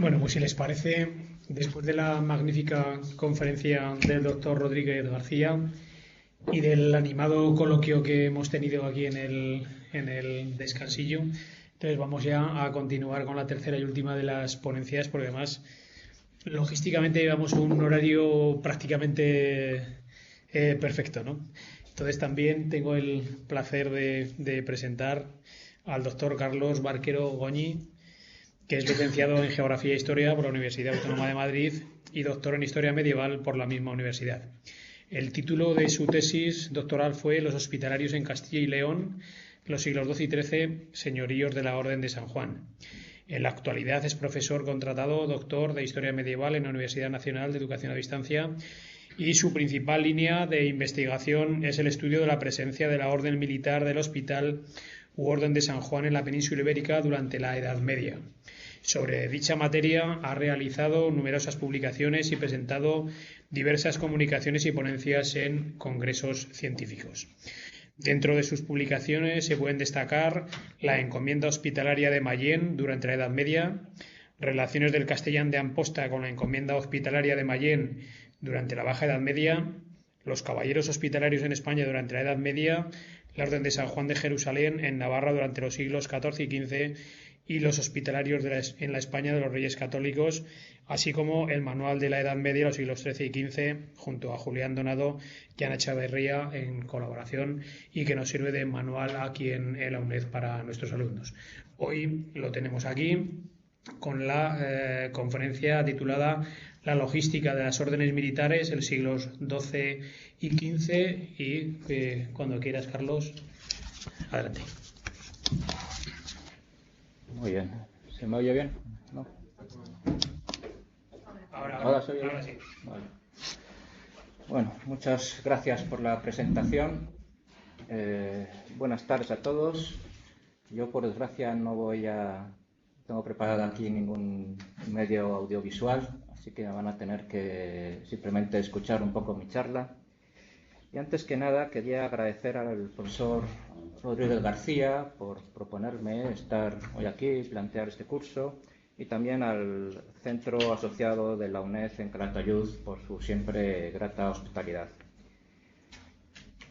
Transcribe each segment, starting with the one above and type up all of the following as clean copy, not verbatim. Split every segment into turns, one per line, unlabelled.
Bueno, pues si les parece, después de la magnífica conferencia del doctor Rodríguez García y del animado coloquio que hemos tenido aquí en el descansillo, entonces vamos ya a continuar con la tercera y última de las ponencias, porque además logísticamente llevamos un horario prácticamente perfecto, ¿no? Entonces también tengo el placer de presentar al doctor Carlos Barquero Goñi, que es licenciado en Geografía e Historia por la Universidad Autónoma de Madrid y doctor en Historia Medieval por la misma universidad. El título de su tesis doctoral fue Los hospitalarios en Castilla y León, los siglos XII y XIII, señoríos de la Orden de San Juan. En la actualidad es profesor contratado, doctor de Historia Medieval en la Universidad Nacional de Educación a Distancia, y su principal línea de investigación es el estudio de la presencia de la Orden Militar del Hospital u Orden de San Juan en la península ibérica durante la Edad Media. Sobre dicha materia ha realizado numerosas publicaciones y presentado diversas comunicaciones y ponencias en congresos científicos. Dentro de sus publicaciones se pueden destacar la Encomienda Hospitalaria de Mayén durante la Edad Media, Relaciones del Castellán de Amposta con la Encomienda Hospitalaria de Mayén durante la Baja Edad Media, Los Caballeros Hospitalarios en España durante la Edad Media, la Orden de San Juan de Jerusalén en Navarra durante los siglos XIV y XV y los hospitalarios en la España de los Reyes Católicos, así como el Manual de la Edad Media de los siglos XIII y XV, junto a Julián Donado y Ana Chavarría en colaboración, y que nos sirve de manual aquí en la UNED para nuestros alumnos. Hoy lo tenemos aquí con la conferencia titulada La logística de las órdenes militares, en los siglos XII y XV, y cuando quieras, Carlos, adelante.
Muy bien. ¿Se me oye bien? ¿No? Ahora se oye bien.
Sí.
Vale. Bueno, muchas gracias por la presentación. Buenas tardes a todos. Yo, por desgracia, tengo preparado aquí ningún medio audiovisual, así que van a tener que simplemente escuchar un poco mi charla. Y antes que nada, quería agradecer al profesor Rodríguez García por proponerme estar hoy aquí y plantear este curso, y también al Centro Asociado de la UNED en Calatayud por su siempre grata hospitalidad.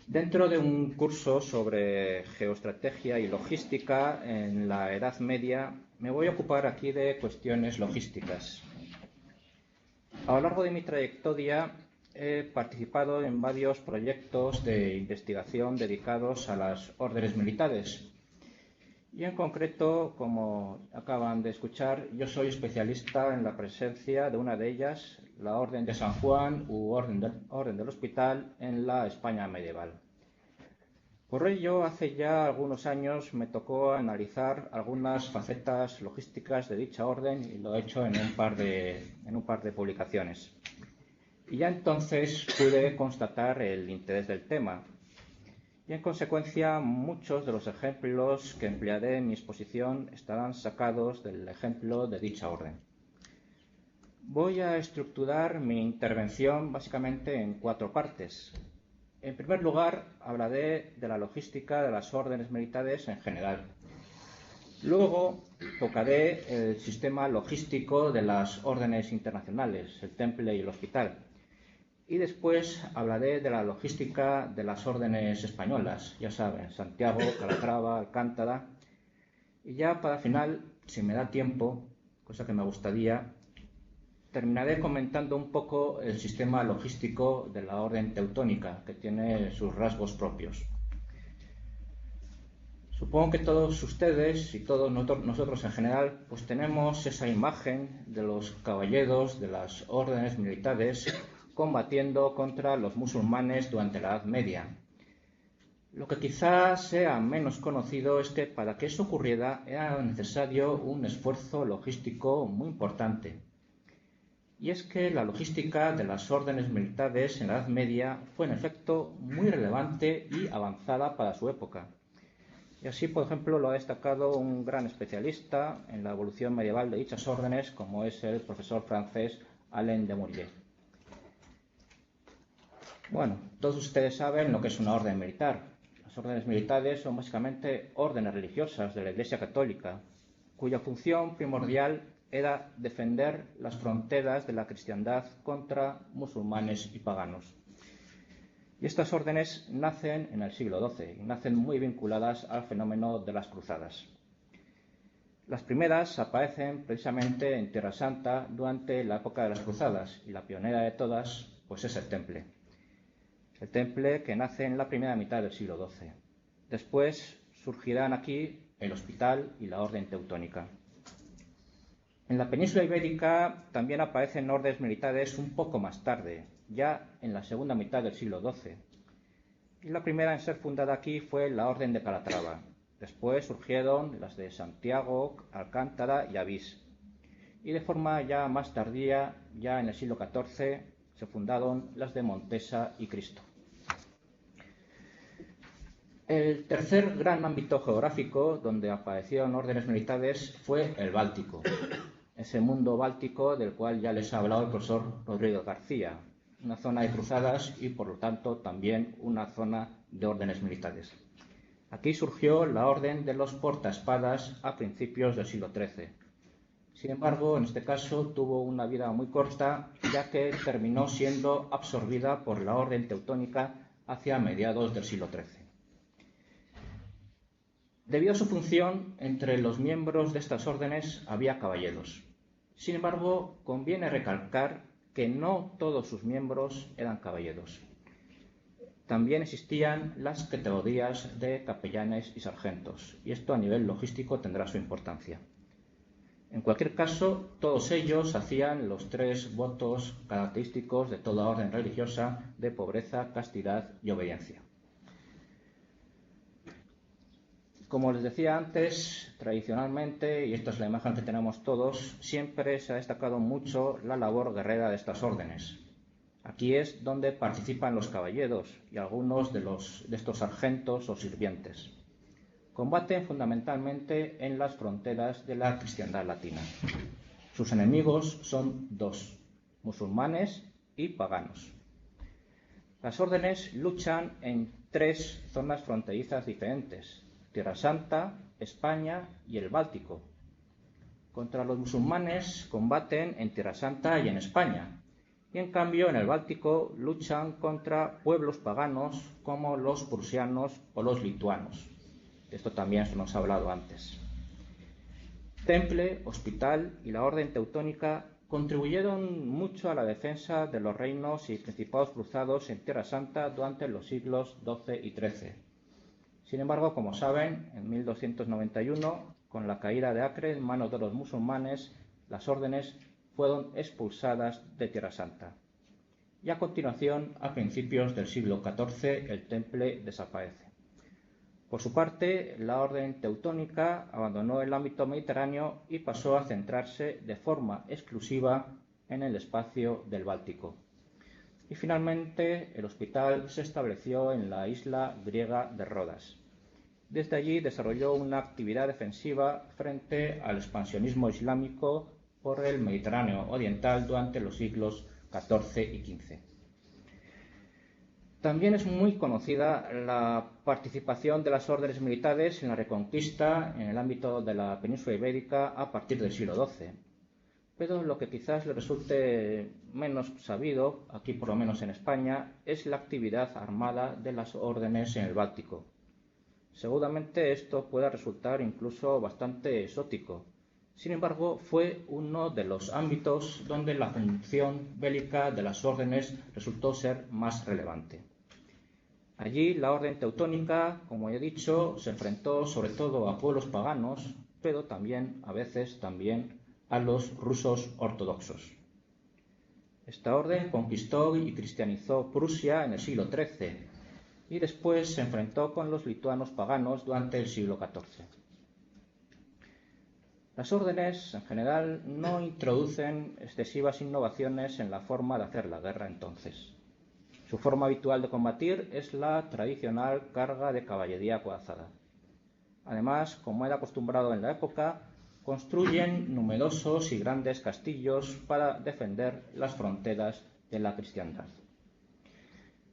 Dentro de un curso sobre geoestrategia y logística en la Edad Media, me voy a ocupar aquí de cuestiones logísticas. A lo largo de mi trayectoria he participado en varios proyectos de investigación dedicados a las órdenes militares. Y en concreto, como acaban de escuchar, yo soy especialista en la presencia de una de ellas, la Orden de San Juan u Orden del Hospital en la España medieval. Por ello, hace ya algunos años me tocó analizar algunas facetas logísticas de dicha orden, y lo he hecho en un par de publicaciones. Y ya entonces pude constatar el interés del tema. Y en consecuencia, muchos de los ejemplos que emplearé en mi exposición estarán sacados del ejemplo de dicha orden. Voy a estructurar mi intervención básicamente en 4 partes. En primer lugar, hablaré de la logística de las órdenes militares en general. Luego tocaré el sistema logístico de las órdenes internacionales, el temple y el hospital. Y después hablaré de la logística de las órdenes españolas, ya saben, Santiago, Calatrava, Alcántara. Y ya para final, si me da tiempo, cosa que me gustaría, terminaré comentando un poco el sistema logístico de la orden teutónica, que tiene sus rasgos propios. Supongo que todos ustedes y todos nosotros en general, pues tenemos esa imagen de los caballeros de las órdenes militares combatiendo contra los musulmanes durante la Edad Media. Lo que quizás sea menos conocido es que para que eso ocurriera era necesario un esfuerzo logístico muy importante. Y es que la logística de las órdenes militares en la Edad Media fue en efecto muy relevante y avanzada para su época. Y así, por ejemplo, lo ha destacado un gran especialista en la evolución medieval de dichas órdenes, como es el profesor francés Alain de Mourillet. Bueno, todos ustedes saben lo que es una orden militar. Las órdenes militares son básicamente órdenes religiosas de la Iglesia Católica, cuya función primordial era defender las fronteras de la cristiandad contra musulmanes y paganos. Y estas órdenes nacen en el siglo XII y nacen muy vinculadas al fenómeno de las cruzadas. Las primeras aparecen precisamente en Tierra Santa durante la época de las cruzadas, y la pionera de todas pues es el Temple. El Temple, que nace en la primera mitad del siglo XII. Después surgirán aquí el Hospital y la Orden Teutónica. En la península ibérica también aparecen órdenes militares un poco más tarde, ya en la segunda mitad del siglo XII. Y la primera en ser fundada aquí fue la Orden de Calatrava. Después surgieron las de Santiago, Alcántara y Avís. Y de forma ya más tardía, ya en el siglo XIV, se fundaron las de Montesa y Cristo. El tercer gran ámbito geográfico donde aparecieron órdenes militares fue el Báltico. Ese mundo báltico del cual ya les ha hablado el profesor Rodrigo García. Una zona de cruzadas y, por lo tanto, también una zona de órdenes militares. Aquí surgió la Orden de los Portaespadas a principios del siglo XIII. Sin embargo, en este caso tuvo una vida muy corta, ya que terminó siendo absorbida por la Orden Teutónica hacia mediados del siglo XIII. Debido a su función, entre los miembros de estas órdenes había caballeros. Sin embargo, conviene recalcar que no todos sus miembros eran caballeros. También existían las categorías de capellanes y sargentos, y esto a nivel logístico tendrá su importancia. En cualquier caso, todos ellos hacían los 3 votos característicos de toda orden religiosa de pobreza, castidad y obediencia. Como les decía antes, tradicionalmente, y esta es la imagen que tenemos todos, siempre se ha destacado mucho la labor guerrera de estas órdenes. Aquí es donde participan los caballeros y algunos de estos sargentos o sirvientes. Combaten fundamentalmente en las fronteras de la cristiandad latina. Sus enemigos son 2, musulmanes y paganos. Las órdenes luchan en 3 zonas fronterizas diferentes: Tierra Santa, España y el Báltico. Contra los musulmanes combaten en Tierra Santa y en España, y en cambio en el Báltico luchan contra pueblos paganos como los prusianos o los lituanos. De esto también se nos ha hablado antes. Temple, Hospital y la Orden Teutónica contribuyeron mucho a la defensa de los reinos y principados cruzados en Tierra Santa durante los siglos XII y XIII. Sin embargo, como saben, en 1291, con la caída de Acre en manos de los musulmanes, las órdenes fueron expulsadas de Tierra Santa. Y a continuación, a principios del siglo XIV, el Temple desaparece. Por su parte, la Orden Teutónica abandonó el ámbito mediterráneo y pasó a centrarse de forma exclusiva en el espacio del Báltico. Y finalmente, el hospital se estableció en la isla griega de Rodas. Desde allí desarrolló una actividad defensiva frente al expansionismo islámico por el Mediterráneo oriental durante los siglos XIV y XV. También es muy conocida la participación de las órdenes militares en la Reconquista en el ámbito de la península ibérica a partir del siglo XII. Pero lo que quizás le resulte menos sabido, aquí por lo menos en España, es la actividad armada de las órdenes en el Báltico. Seguramente esto pueda resultar incluso bastante exótico. Sin embargo, fue uno de los ámbitos donde la función bélica de las órdenes resultó ser más relevante. Allí la Orden Teutónica, como he dicho, se enfrentó sobre todo a pueblos paganos, pero también, a veces, también a los rusos ortodoxos. Esta orden conquistó y cristianizó Prusia en el siglo XIII y después se enfrentó con los lituanos paganos durante el siglo XIV. Las órdenes, en general, no introducen excesivas innovaciones en la forma de hacer la guerra entonces. Su forma habitual de combatir es la tradicional carga de caballería acorazada. Además, como era acostumbrado en la época, construyen numerosos y grandes castillos para defender las fronteras de la cristiandad.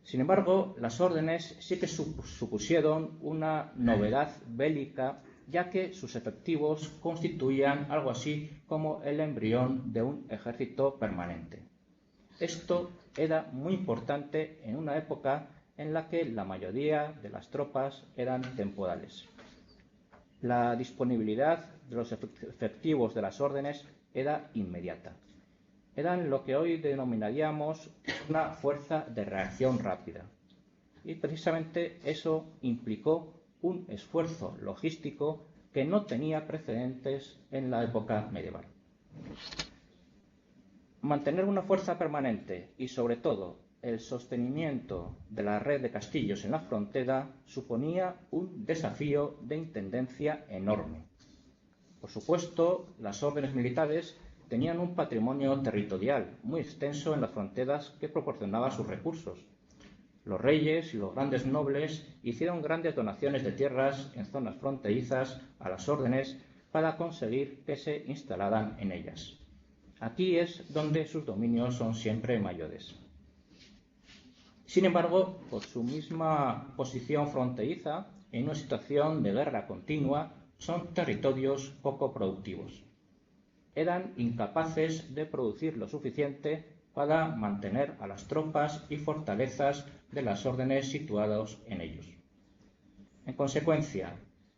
Sin embargo, las órdenes sí que supusieron una novedad bélica ya que sus efectivos constituían algo así como el embrión de un ejército permanente. Esto era muy importante en una época en la que la mayoría de las tropas eran temporales. La disponibilidad de los efectivos de las órdenes era inmediata. Eran lo que hoy denominaríamos una fuerza de reacción rápida. Y precisamente eso implicó un esfuerzo logístico que no tenía precedentes en la época medieval. Mantener una fuerza permanente y, sobre todo, el sostenimiento de la red de castillos en la frontera suponía un desafío de intendencia enorme. Por supuesto, las órdenes militares tenían un patrimonio territorial muy extenso en las fronteras que proporcionaba sus recursos. Los reyes y los grandes nobles hicieron grandes donaciones de tierras en zonas fronterizas a las órdenes para conseguir que se instalaran en ellas. Aquí es donde sus dominios son siempre mayores. Sin embargo, por su misma posición fronteriza, en una situación de guerra continua, son territorios poco productivos. Eran incapaces de producir lo suficiente para mantener a las tropas y fortalezas de las órdenes situados en ellos. En consecuencia,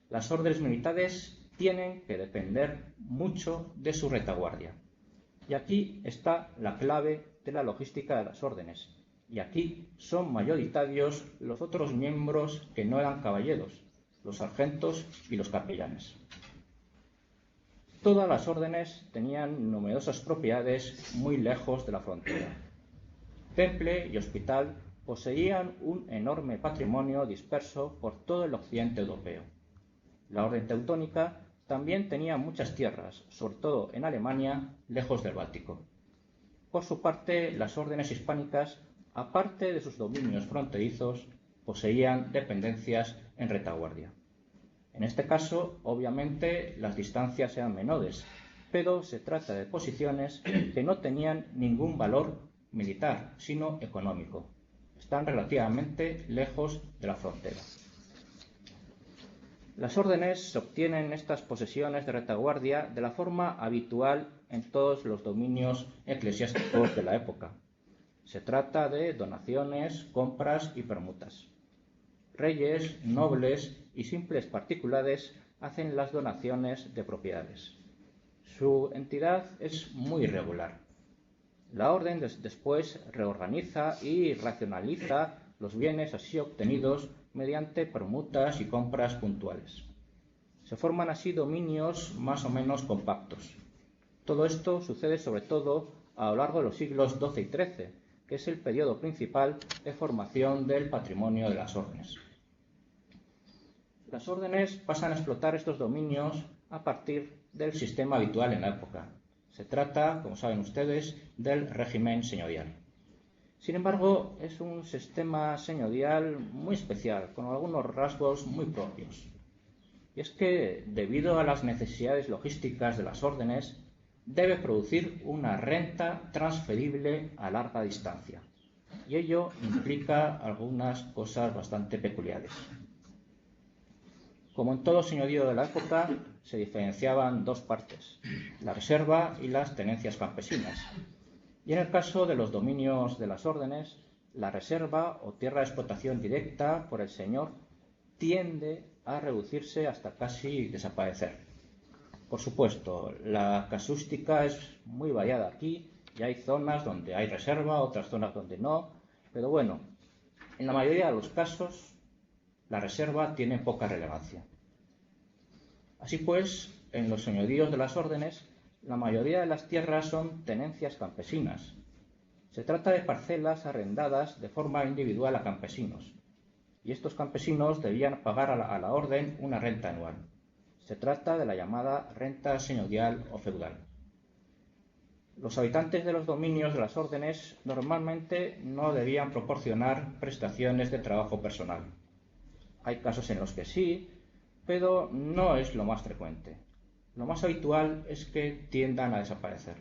las órdenes militares tienen que depender mucho de su retaguardia. Y aquí está la clave de la logística de las órdenes. Y aquí son mayoritarios los otros miembros que no eran caballeros, los sargentos y los capellanes. Todas las órdenes tenían numerosas propiedades muy lejos de la frontera. Temple y hospital poseían un enorme patrimonio disperso por todo el occidente europeo. La orden teutónica también tenía muchas tierras, sobre todo en Alemania, lejos del Báltico. Por su parte, las órdenes hispánicas, aparte de sus dominios fronterizos, poseían dependencias en retaguardia. En este caso, obviamente, las distancias eran menores, pero se trata de posiciones que no tenían ningún valor militar, sino económico. Están relativamente lejos de la frontera. Las órdenes obtienen estas posesiones de retaguardia de la forma habitual en todos los dominios eclesiásticos de la época. Se trata de donaciones, compras y permutas. Reyes, nobles y simples particulares hacen las donaciones de propiedades. Su entidad es muy irregular. La orden después reorganiza y racionaliza los bienes así obtenidos mediante permutas y compras puntuales. Se forman así dominios más o menos compactos. Todo esto sucede sobre todo a lo largo de los siglos XII y XIII, que es el periodo principal de formación del patrimonio de las órdenes. Las órdenes pasan a explotar estos dominios a partir del sistema habitual en la época. Se trata, como saben ustedes, del régimen señorial. Sin embargo, es un sistema señorial muy especial, con algunos rasgos muy propios. Y es que, debido a las necesidades logísticas de las órdenes, debe producir una renta transferible a larga distancia. Y ello implica algunas cosas bastante peculiares. Como en todo señorío de la época, se diferenciaban dos partes, la reserva y las tenencias campesinas. Y en el caso de los dominios de las órdenes, la reserva o tierra de explotación directa por el señor tiende a reducirse hasta casi desaparecer. Por supuesto, la casuística es muy variada aquí y hay zonas donde hay reserva, otras zonas donde no, pero bueno, en la mayoría de los casos la reserva tiene poca relevancia. Así pues, en los señoríos de las órdenes, la mayoría de las tierras son tenencias campesinas. Se trata de parcelas arrendadas de forma individual a campesinos, y estos campesinos debían pagar a la orden una renta anual. Se trata de la llamada renta señorial o feudal. Los habitantes de los dominios de las órdenes normalmente no debían proporcionar prestaciones de trabajo personal. Hay casos en los que sí, pero no es lo más frecuente. Lo más habitual es que tiendan a desaparecer.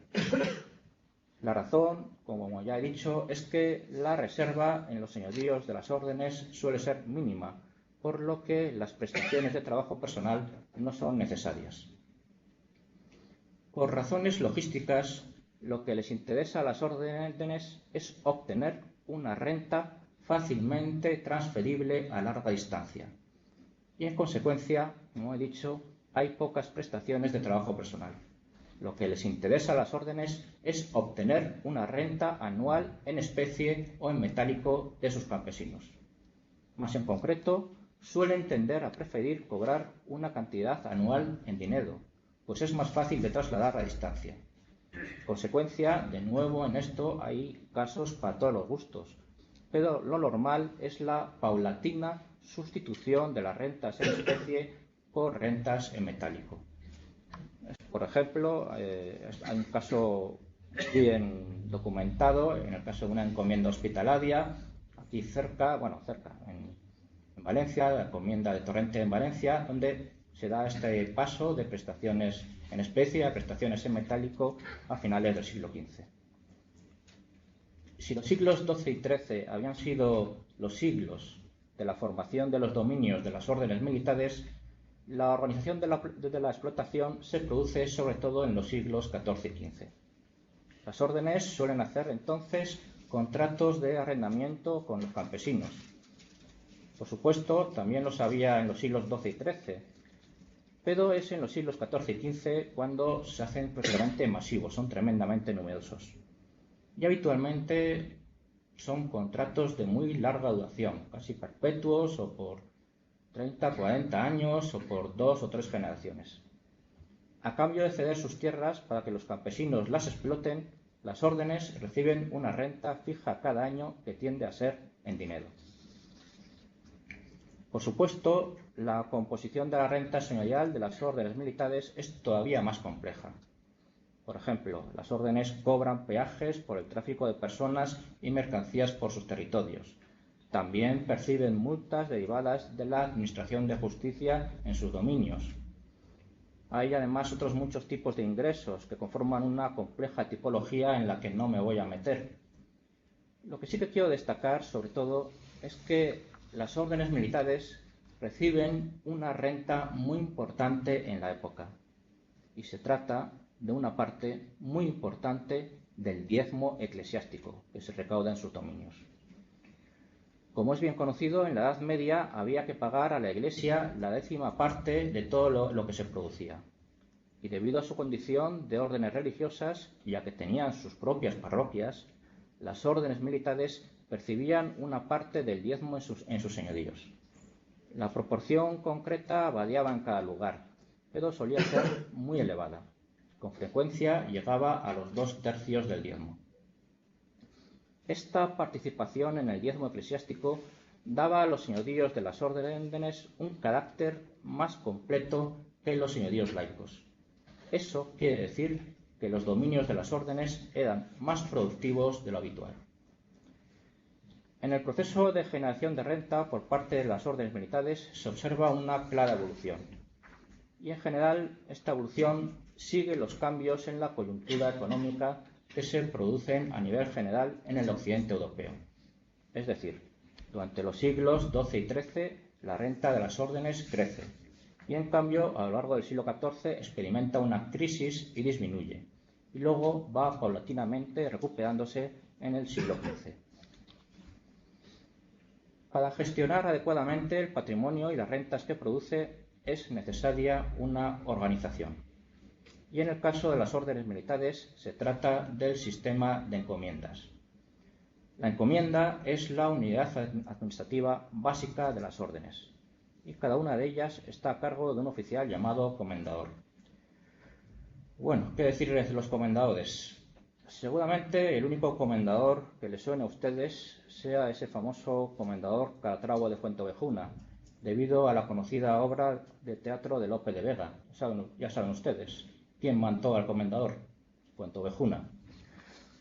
La razón, como ya he dicho, es que la reserva en los señoríos de las órdenes suele ser mínima, por lo que las prestaciones de trabajo personal no son necesarias. Por razones logísticas, lo que les interesa a las órdenes es obtener una renta fácilmente transferible a larga distancia. Y en consecuencia, como he dicho, hay pocas prestaciones de trabajo personal. Lo que les interesa a las órdenes es obtener una renta anual en especie o en metálico de sus campesinos. Más en concreto, suelen tender a preferir cobrar una cantidad anual en dinero, pues es más fácil de trasladar a distancia. En consecuencia, de nuevo en esto hay casos para todos los gustos, pero lo normal es la paulatina sustitución de las rentas en especie por rentas en metálico. Por ejemplo, hay un caso bien documentado, en el caso de una encomienda hospitalaria, aquí cerca, en Valencia, la encomienda de Torrente en Valencia, donde se da este paso de prestaciones en especie a prestaciones en metálico a finales del siglo XV. Si los siglos XII y XIII habían sido los siglos de la formación de los dominios de las órdenes militares, la organización de la explotación se produce sobre todo en los siglos XIV y XV. Las órdenes suelen hacer entonces contratos de arrendamiento con los campesinos. Por supuesto, también los había en los siglos XII y XIII, pero es en los siglos XIV y XV cuando se hacen prácticamente masivos, son tremendamente numerosos. Y habitualmente son contratos de muy larga duración, casi perpetuos o por 30, 40 años o por 2 o 3 generaciones. A cambio de ceder sus tierras para que los campesinos las exploten, las órdenes reciben una renta fija cada año que tiende a ser en dinero. Por supuesto, la composición de la renta señorial de las órdenes militares es todavía más compleja. Por ejemplo, las órdenes cobran peajes por el tráfico de personas y mercancías por sus territorios. También perciben multas derivadas de la administración de justicia en sus dominios. Hay además otros muchos tipos de ingresos que conforman una compleja tipología en la que no me voy a meter. Lo que sí que quiero destacar, sobre todo, es que las órdenes militares reciben una renta muy importante en la época. Y se trata de una parte muy importante del diezmo eclesiástico que se recauda en sus dominios. Como es bien conocido, en la Edad Media había que pagar a la Iglesia la 10ª parte de todo lo que se producía. Y debido a su condición de órdenes religiosas, ya que tenían sus propias parroquias, las órdenes militares percibían una parte del diezmo en sus señoríos. La proporción concreta variaba en cada lugar, pero solía ser muy elevada. Con frecuencia llegaba a los 2/3 del diezmo. Esta participación en el diezmo eclesiástico daba a los señoríos de las órdenes un carácter más completo que los señoríos laicos. Eso quiere decir que los dominios de las órdenes eran más productivos de lo habitual. En el proceso de generación de renta por parte de las órdenes militares se observa una clara evolución. Y en general esta evolución sigue los cambios en la coyuntura económica que se producen a nivel general en el occidente europeo. Es decir, durante los siglos XII y XIII la renta de las órdenes crece y en cambio a lo largo del siglo XIV experimenta una crisis y disminuye y luego va paulatinamente recuperándose en el siglo XV. Para gestionar adecuadamente el patrimonio y las rentas que produce es necesaria una organización. Y en el caso de las órdenes militares se trata del sistema de encomiendas. La encomienda es la unidad administrativa básica de las órdenes y cada una de ellas está a cargo de un oficial llamado comendador. Bueno, ¿qué decirles de los comendadores? Seguramente el único comendador que les suene a ustedes sea ese famoso comendador Calatravo de Fuenteovejuna, debido a la conocida obra de teatro de Lope de Vega. Ya saben ustedes quién mató al comendador, Fuenteovejuna.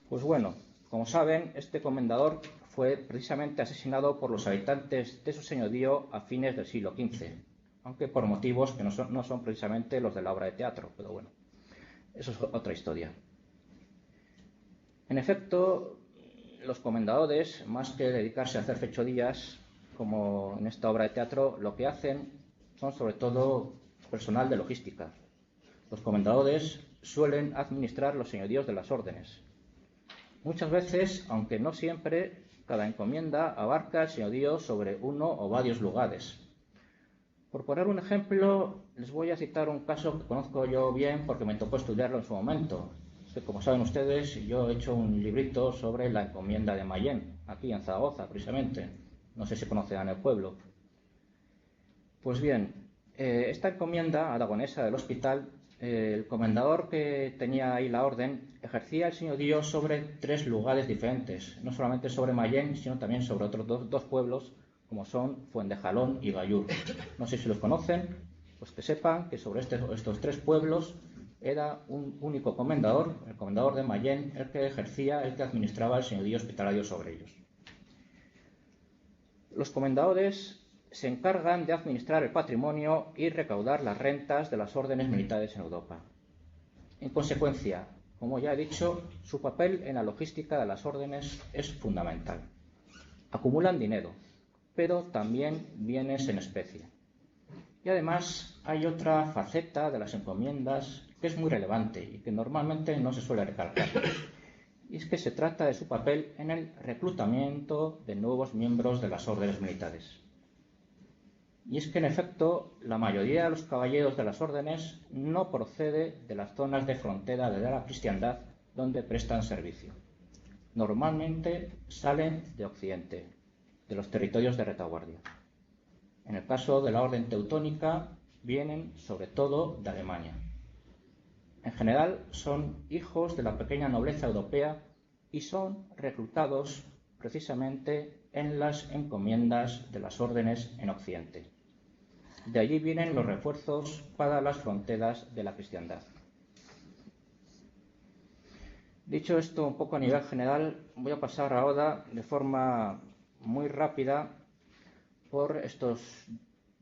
Pues bueno, como saben, este comendador fue precisamente asesinado por los habitantes de su señorío a fines del siglo XV, aunque por motivos que no son precisamente los de la obra de teatro, pero bueno, eso es otra historia. En efecto, los comendadores, más que dedicarse a hacer fechorías, como en esta obra de teatro, lo que hacen son sobre todo personal de logística. Los comendadores suelen administrar los señoríos de las órdenes. Muchas veces, aunque no siempre, cada encomienda abarca el señorío sobre uno o varios lugares. Por poner un ejemplo, les voy a citar un caso que conozco yo bien porque me tocó estudiarlo en su momento. Como saben ustedes, yo he hecho un librito sobre la encomienda de Mayén, aquí en Zaragoza, precisamente. No sé si conocerán el pueblo. Pues bien, esta encomienda aragonesa del hospital, el comendador que tenía ahí la orden ejercía el señorío sobre 3 lugares diferentes, no solamente sobre Mayén, sino también sobre otros dos pueblos, como son Fuentejalón y Gallur. No sé si los conocen, pues que sepan que sobre estos 3 pueblos era un único comendador, el comendador de Mayén, el que administraba el señorío hospitalario sobre ellos. Los comendadores se encargan de administrar el patrimonio y recaudar las rentas de las órdenes militares en Europa. En consecuencia, como ya he dicho, su papel en la logística de las órdenes es fundamental. Acumulan dinero, pero también bienes en especie. Y además hay otra faceta de las encomiendas que es muy relevante y que normalmente no se suele recalcar. Y es que se trata de su papel en el reclutamiento de nuevos miembros de las órdenes militares. Y es que, en efecto, la mayoría de los caballeros de las órdenes no procede de las zonas de frontera de la cristiandad donde prestan servicio. Normalmente salen de Occidente, de los territorios de retaguardia. En el caso de la orden teutónica, vienen sobre todo de Alemania. En general, son hijos de la pequeña nobleza europea y son reclutados precisamente en las encomiendas de las órdenes en Occidente. De allí vienen los refuerzos para las fronteras de la cristiandad. Dicho esto un poco a nivel general, voy a pasar ahora de forma muy rápida por estos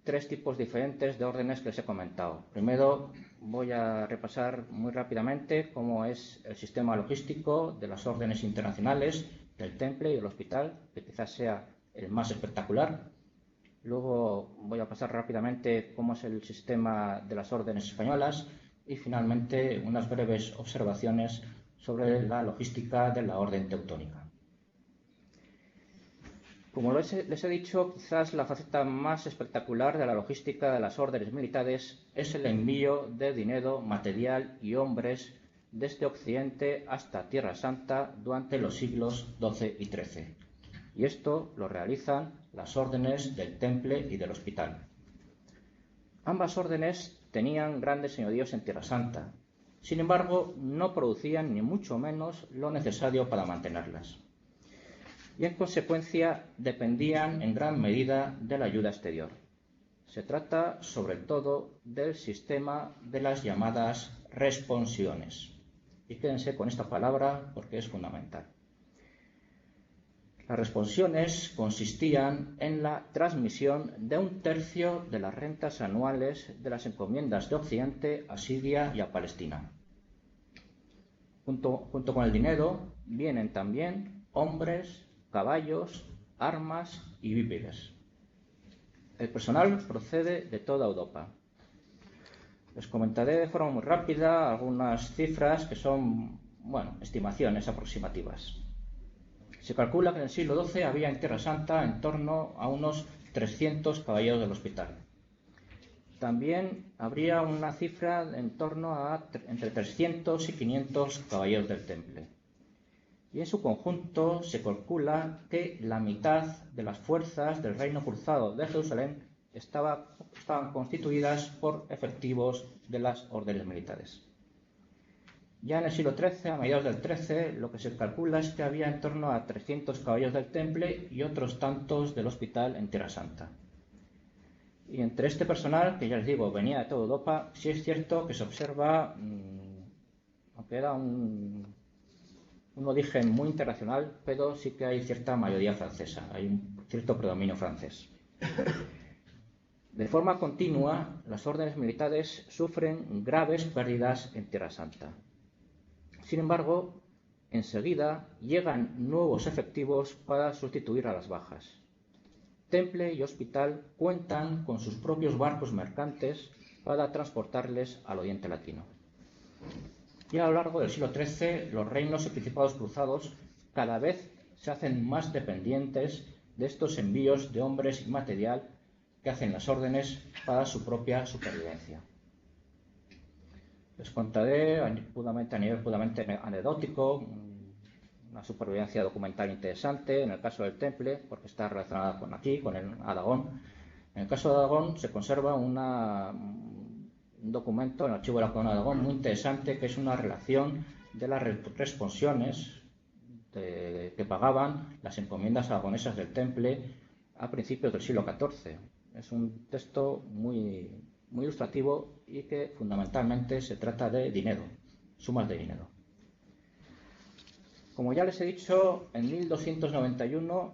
3 tipos diferentes de órdenes que les he comentado. Primero voy a repasar muy rápidamente cómo es el sistema logístico de las órdenes internacionales, del Temple y del Hospital, que quizás sea el más espectacular. Luego voy a pasar rápidamente cómo es el sistema de las órdenes españolas y finalmente unas breves observaciones sobre la logística de la orden teutónica. Como les he dicho, quizás la faceta más espectacular de la logística de las órdenes militares es el envío de dinero, material y hombres desde Occidente hasta Tierra Santa durante los siglos XII y XIII. Y esto lo realizan las órdenes del Temple y del Hospital. Ambas órdenes tenían grandes señoríos en Tierra Santa. Sin embargo, no producían ni mucho menos lo necesario para mantenerlas. Y en consecuencia dependían en gran medida de la ayuda exterior. Se trata sobre todo del sistema de las llamadas responsiones. Y quédense con esta palabra porque es fundamental. Las responsiones consistían en la transmisión de 1/3 de las rentas anuales de las encomiendas de Occidente a Siria y a Palestina. Junto con el dinero vienen también hombres, caballos, armas y víveres. El personal procede de toda Europa. Les comentaré de forma muy rápida algunas cifras que son, estimaciones aproximativas. Se calcula que en el siglo XII había en Tierra Santa en torno a unos 300 caballeros del hospital. También habría una cifra en torno a entre 300 y 500 caballeros del Temple. Y en su conjunto se calcula que la mitad de las fuerzas del Reino Cruzado de Jerusalén estaban constituidas por efectivos de las órdenes militares. Ya en el siglo XIII, a mediados del XIII, lo que se calcula es que había en torno a 300 caballeros del Temple y otros tantos del Hospital en Tierra Santa. Y entre este personal, que ya les digo, venía de toda Europa, sí es cierto que se observa, aunque era un origen muy internacional, pero sí que hay cierta mayoría francesa, hay un cierto predominio francés. De forma continua, las órdenes militares sufren graves pérdidas en Tierra Santa. Sin embargo, enseguida llegan nuevos efectivos para sustituir a las bajas. temple y hospital cuentan con sus propios barcos mercantes para transportarles al Oriente Latino. Y a lo largo del siglo XIII, los reinos y principados cruzados cada vez se hacen más dependientes de estos envíos de hombres y material que hacen las órdenes para su propia supervivencia. Les contaré a nivel puramente anecdótico una supervivencia documental interesante en el caso del temple, porque está relacionada con el Aragón. En el caso de Aragón se conserva un documento en el archivo de la Corona de Aragón muy interesante, que es una relación de las responsiones que pagaban las encomiendas aragonesas del temple a principios del siglo XIV. Es un texto muy ilustrativo y que fundamentalmente se trata de dinero, sumas de dinero. Como ya les he dicho, en 1291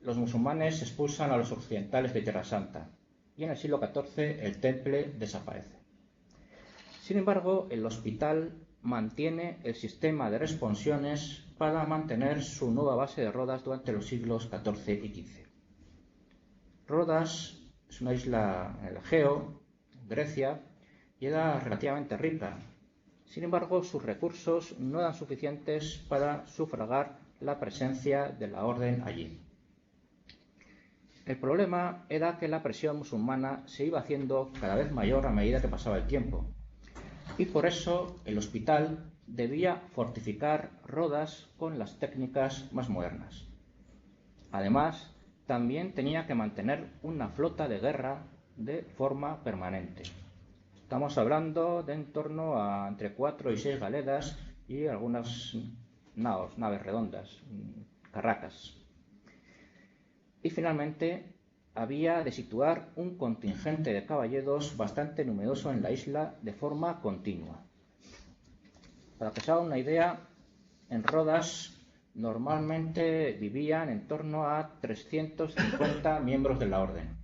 los musulmanes expulsan a los occidentales de Tierra Santa y en el siglo XIV el temple desaparece. Sin embargo, el hospital mantiene el sistema de responsiones para mantener su nueva base de Rodas durante los siglos XIV y XV. Rodas es una isla en el Egeo, Grecia, y era relativamente rica. Sin embargo, sus recursos no eran suficientes para sufragar la presencia de la orden allí. El problema era que la presión musulmana se iba haciendo cada vez mayor a medida que pasaba el tiempo, y por eso el hospital debía fortificar Rodas con las técnicas más modernas. Además, también tenía que mantener una flota de guerra de forma permanente. Estamos hablando de en torno a entre 4 y 6 galeras y algunas naves redondas, carracas. Y finalmente había de situar un contingente de caballeros bastante numeroso en la isla de forma continua. Para que se haga una idea, en Rodas normalmente vivían en torno a 350 miembros de la orden.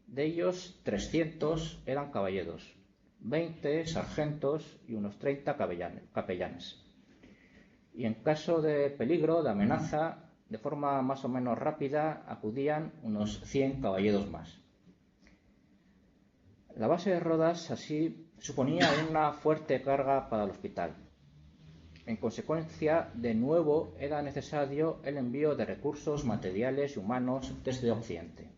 De ellos, 300 eran caballeros, 20 sargentos y unos 30 capellanes. Y en caso de peligro, de amenaza, de forma más o menos rápida, acudían unos 100 caballeros más. La base de Rodas así suponía una fuerte carga para el hospital. En consecuencia, de nuevo era necesario el envío de recursos materiales y humanos desde Occidente.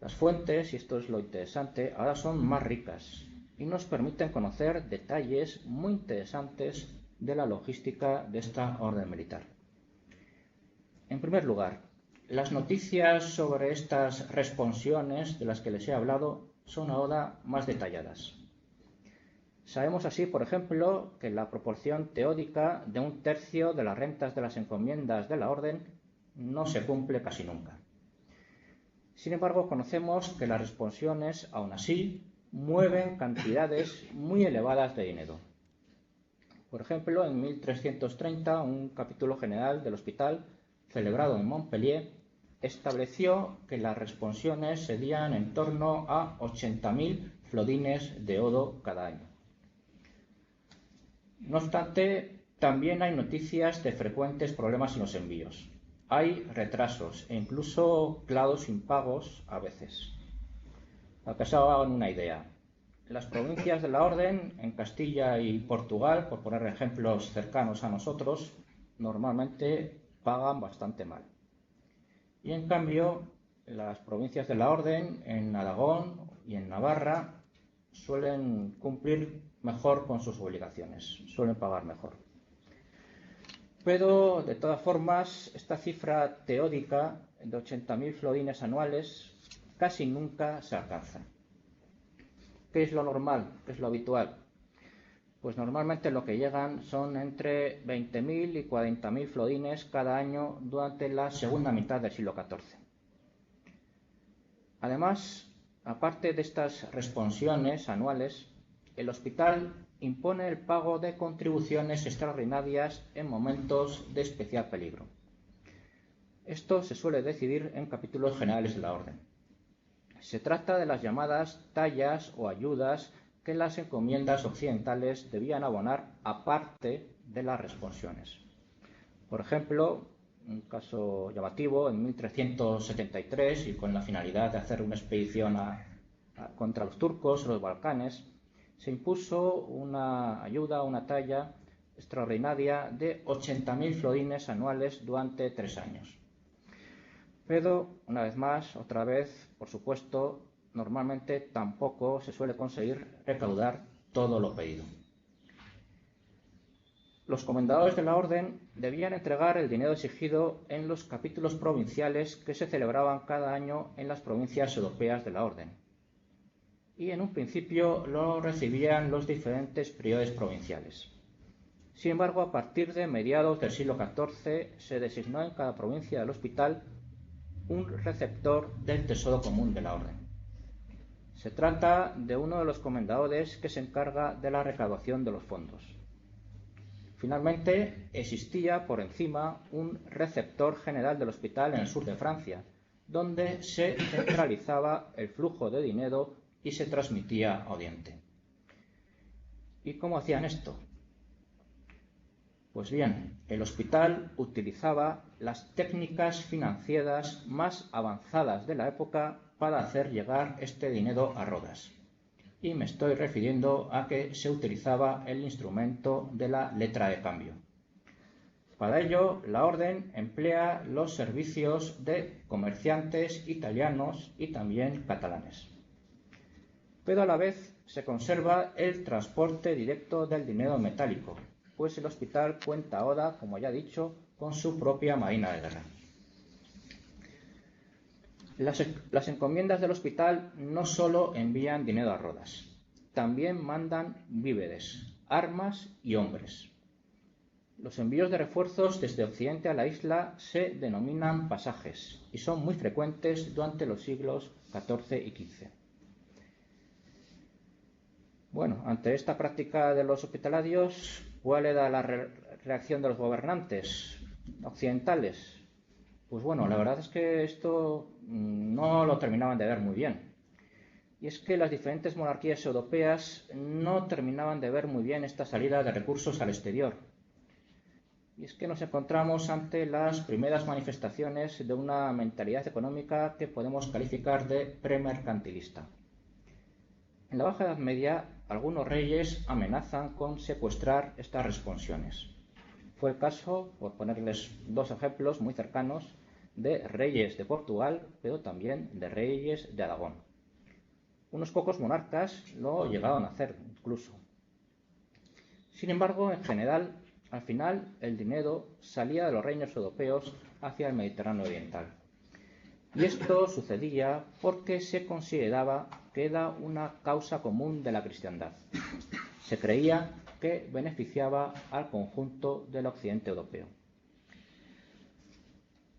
Las fuentes, y esto es lo interesante, ahora son más ricas y nos permiten conocer detalles muy interesantes de la logística de esta orden militar. En primer lugar, las noticias sobre estas responsiones de las que les he hablado son ahora más detalladas. Sabemos así, por ejemplo, que la proporción teórica de 1/3 de las rentas de las encomiendas de la orden no se cumple casi nunca. Sin embargo, conocemos que las responsiones, aún así, mueven cantidades muy elevadas de dinero. Por ejemplo, en 1330, un capítulo general del hospital, celebrado en Montpellier, estableció que las responsiones serían en torno a 80.000 florines de oro cada año. No obstante, también hay noticias de frecuentes problemas en los envíos. Hay retrasos e incluso clavos impagos a veces. Para que se hagan una idea, las provincias de la Orden, en Castilla y Portugal, por poner ejemplos cercanos a nosotros, normalmente pagan bastante mal. Y en cambio, las provincias de la Orden, en Aragón y en Navarra, suelen cumplir mejor con sus obligaciones, suelen pagar mejor. Pero, de todas formas, esta cifra teórica de 80.000 florines anuales casi nunca se alcanza. ¿Qué es lo normal? ¿Qué es lo habitual? Pues normalmente lo que llegan son entre 20.000 y 40.000 florines cada año durante la segunda mitad del siglo XIV. Además, aparte de estas responsiones anuales, el hospital impone el pago de contribuciones extraordinarias en momentos de especial peligro. Esto se suele decidir en capítulos generales de la orden. Se trata de las llamadas tallas o ayudas que las encomiendas occidentales debían abonar aparte de las responsiones. Por ejemplo, un caso llamativo, en 1373, y con la finalidad de hacer una expedición contra los turcos en los Balcanes, se impuso una ayuda, una talla extraordinaria de 80.000 florines anuales durante 3 años. Pero, una vez más, otra vez, por supuesto, normalmente tampoco se suele conseguir recaudar todo lo pedido. Los comendadores de la orden debían entregar el dinero exigido en los capítulos provinciales que se celebraban cada año en las provincias europeas de la orden. Y en un principio lo recibían los diferentes priores provinciales. Sin embargo, a partir de mediados del siglo XIV se designó en cada provincia del hospital un receptor del tesoro común de la orden. Se trata de uno de los comendadores que se encarga de la recaudación de los fondos. Finalmente, existía por encima un receptor general del hospital en el sur de Francia, donde se centralizaba el flujo de dinero y se transmitía a Oriente. ¿Y cómo hacían esto? Pues bien, el hospital utilizaba las técnicas financieras más avanzadas de la época para hacer llegar este dinero a Rodas. Y me estoy refiriendo a que se utilizaba el instrumento de la letra de cambio. Para ello, la orden emplea los servicios de comerciantes italianos y también catalanes. Pero a la vez se conserva el transporte directo del dinero metálico, pues el hospital cuenta ahora, como ya he dicho, con su propia marina de guerra. Las encomiendas del hospital no solo envían dinero a Rodas, también mandan víveres, armas y hombres. Los envíos de refuerzos desde Occidente a la isla se denominan pasajes y son muy frecuentes durante los siglos XIV y XV. Bueno, ante esta práctica de los hospitalarios, ¿cuál era la reacción de los gobernantes occidentales? Pues bueno, la verdad es que esto no lo terminaban de ver muy bien. Y es que las diferentes monarquías europeas no terminaban de ver muy bien esta salida de recursos al exterior. Y es que nos encontramos ante las primeras manifestaciones de una mentalidad económica que podemos calificar de premercantilista. En la Baja Edad Media, algunos reyes amenazan con secuestrar estas responsiones. Fue el caso, por ponerles 2 ejemplos muy cercanos, de reyes de Portugal, pero también de reyes de Aragón. Unos pocos monarcas lo llegaron a hacer incluso. Sin embargo, en general, al final, el dinero salía de los reinos europeos hacia el Mediterráneo oriental. Y esto sucedía porque se consideraba que era una causa común de la cristiandad. Se creía que beneficiaba al conjunto del occidente europeo.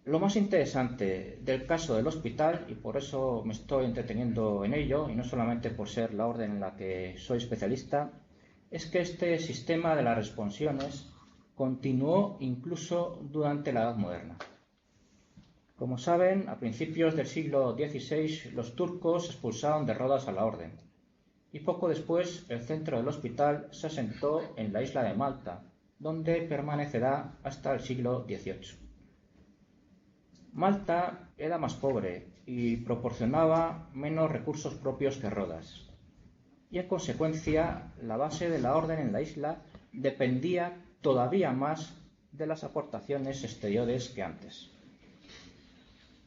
Lo más interesante del caso del hospital, y por eso me estoy entreteniendo en ello, y no solamente por ser la orden en la que soy especialista, es que este sistema de las responsiones continuó incluso durante la Edad Moderna. Como saben, a principios del siglo XVI los turcos expulsaron de Rodas a la orden, y poco después el centro del hospital se asentó en la isla de Malta, donde permanecerá hasta el siglo XVIII. Malta era más pobre y proporcionaba menos recursos propios que Rodas, y en consecuencia la base de la orden en la isla dependía todavía más de las aportaciones exteriores que antes.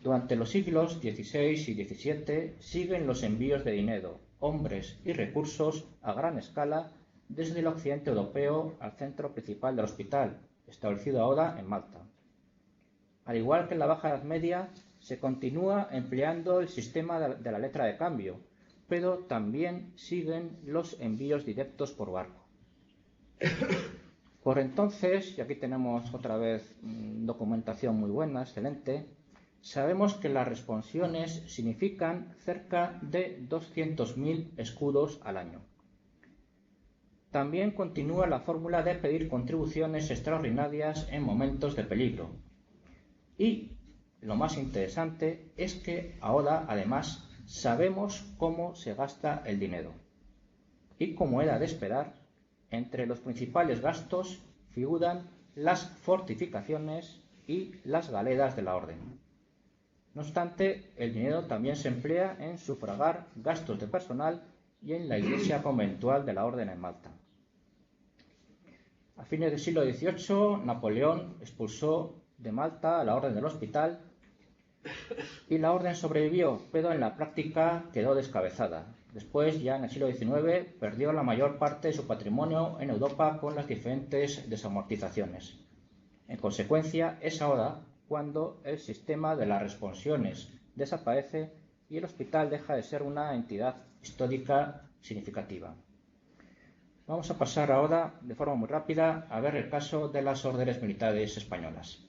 Durante los siglos XVI y XVII siguen los envíos de dinero, hombres y recursos a gran escala desde el occidente europeo al centro principal del hospital, establecido ahora en Malta. Al igual que en la Baja Edad Media, se continúa empleando el sistema de la letra de cambio, pero también siguen los envíos directos por barco. Por entonces, y aquí tenemos otra vez documentación muy buena, excelente, sabemos que las responsiones significan cerca de 200.000 escudos al año. También continúa la fórmula de pedir contribuciones extraordinarias en momentos de peligro. Y lo más interesante es que ahora, además, sabemos cómo se gasta el dinero. Y como era de esperar, entre los principales gastos figuran las fortificaciones y las galeras de la orden. No obstante, el dinero también se emplea en sufragar gastos de personal y en la iglesia conventual de la orden en Malta. A fines del siglo XVIII, Napoleón expulsó de Malta a la Orden del Hospital y la orden sobrevivió, pero en la práctica quedó descabezada. Después, ya en el siglo XIX, perdió la mayor parte de su patrimonio en Europa con las diferentes desamortizaciones. En consecuencia, es ahora cuando el sistema de las responsiones desaparece y el hospital deja de ser una entidad histórica significativa. Vamos a pasar ahora, de forma muy rápida, a ver el caso de las órdenes militares españolas.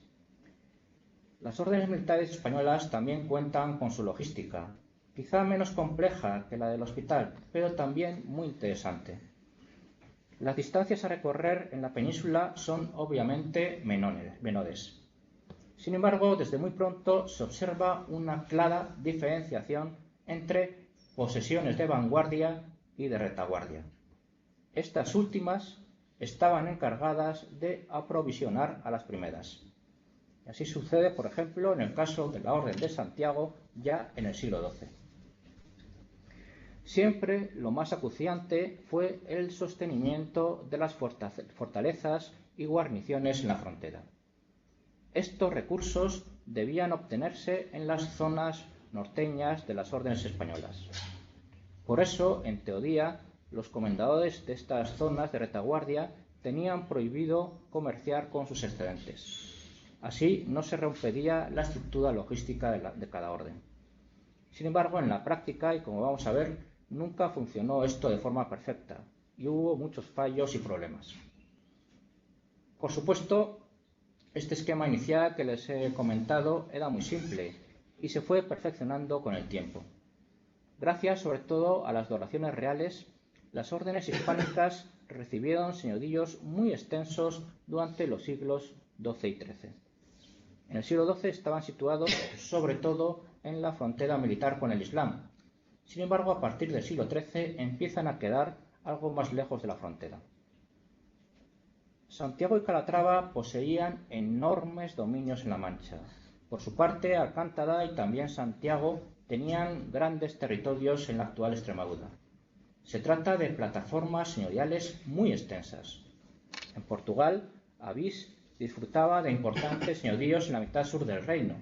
Las órdenes militares españolas también cuentan con su logística, quizá menos compleja que la del hospital, pero también muy interesante. Las distancias a recorrer en la península son obviamente menores. Sin embargo, desde muy pronto se observa una clara diferenciación entre posesiones de vanguardia y de retaguardia. Estas últimas estaban encargadas de aprovisionar a las primeras. Así sucede, por ejemplo, en el caso de la Orden de Santiago, ya en el siglo XII. Siempre lo más acuciante fue el sostenimiento de las fortalezas y guarniciones en la frontera. Estos recursos debían obtenerse en las zonas norteñas de las órdenes españolas. Por eso, en teoría, los comendadores de estas zonas de retaguardia tenían prohibido comerciar con sus excedentes. Así no se rompería la estructura logística de cada orden. Sin embargo, en la práctica, y como vamos a ver, nunca funcionó esto de forma perfecta y hubo muchos fallos y problemas. Por supuesto, este esquema inicial que les he comentado era muy simple y se fue perfeccionando con el tiempo. Gracias sobre todo a las donaciones reales, las órdenes hispánicas recibieron señoríos muy extensos durante los siglos XII y XIII. En el siglo XII estaban situados sobre todo en la frontera militar con el Islam. Sin embargo, a partir del siglo XIII empiezan a quedar algo más lejos de la frontera. Santiago y Calatrava poseían enormes dominios en la Mancha. Por su parte, Alcántara y también Santiago tenían grandes territorios en la actual Extremadura. Se trata de plataformas señoriales muy extensas. En Portugal, Avís disfrutaba de importantes señoríos en la mitad sur del reino.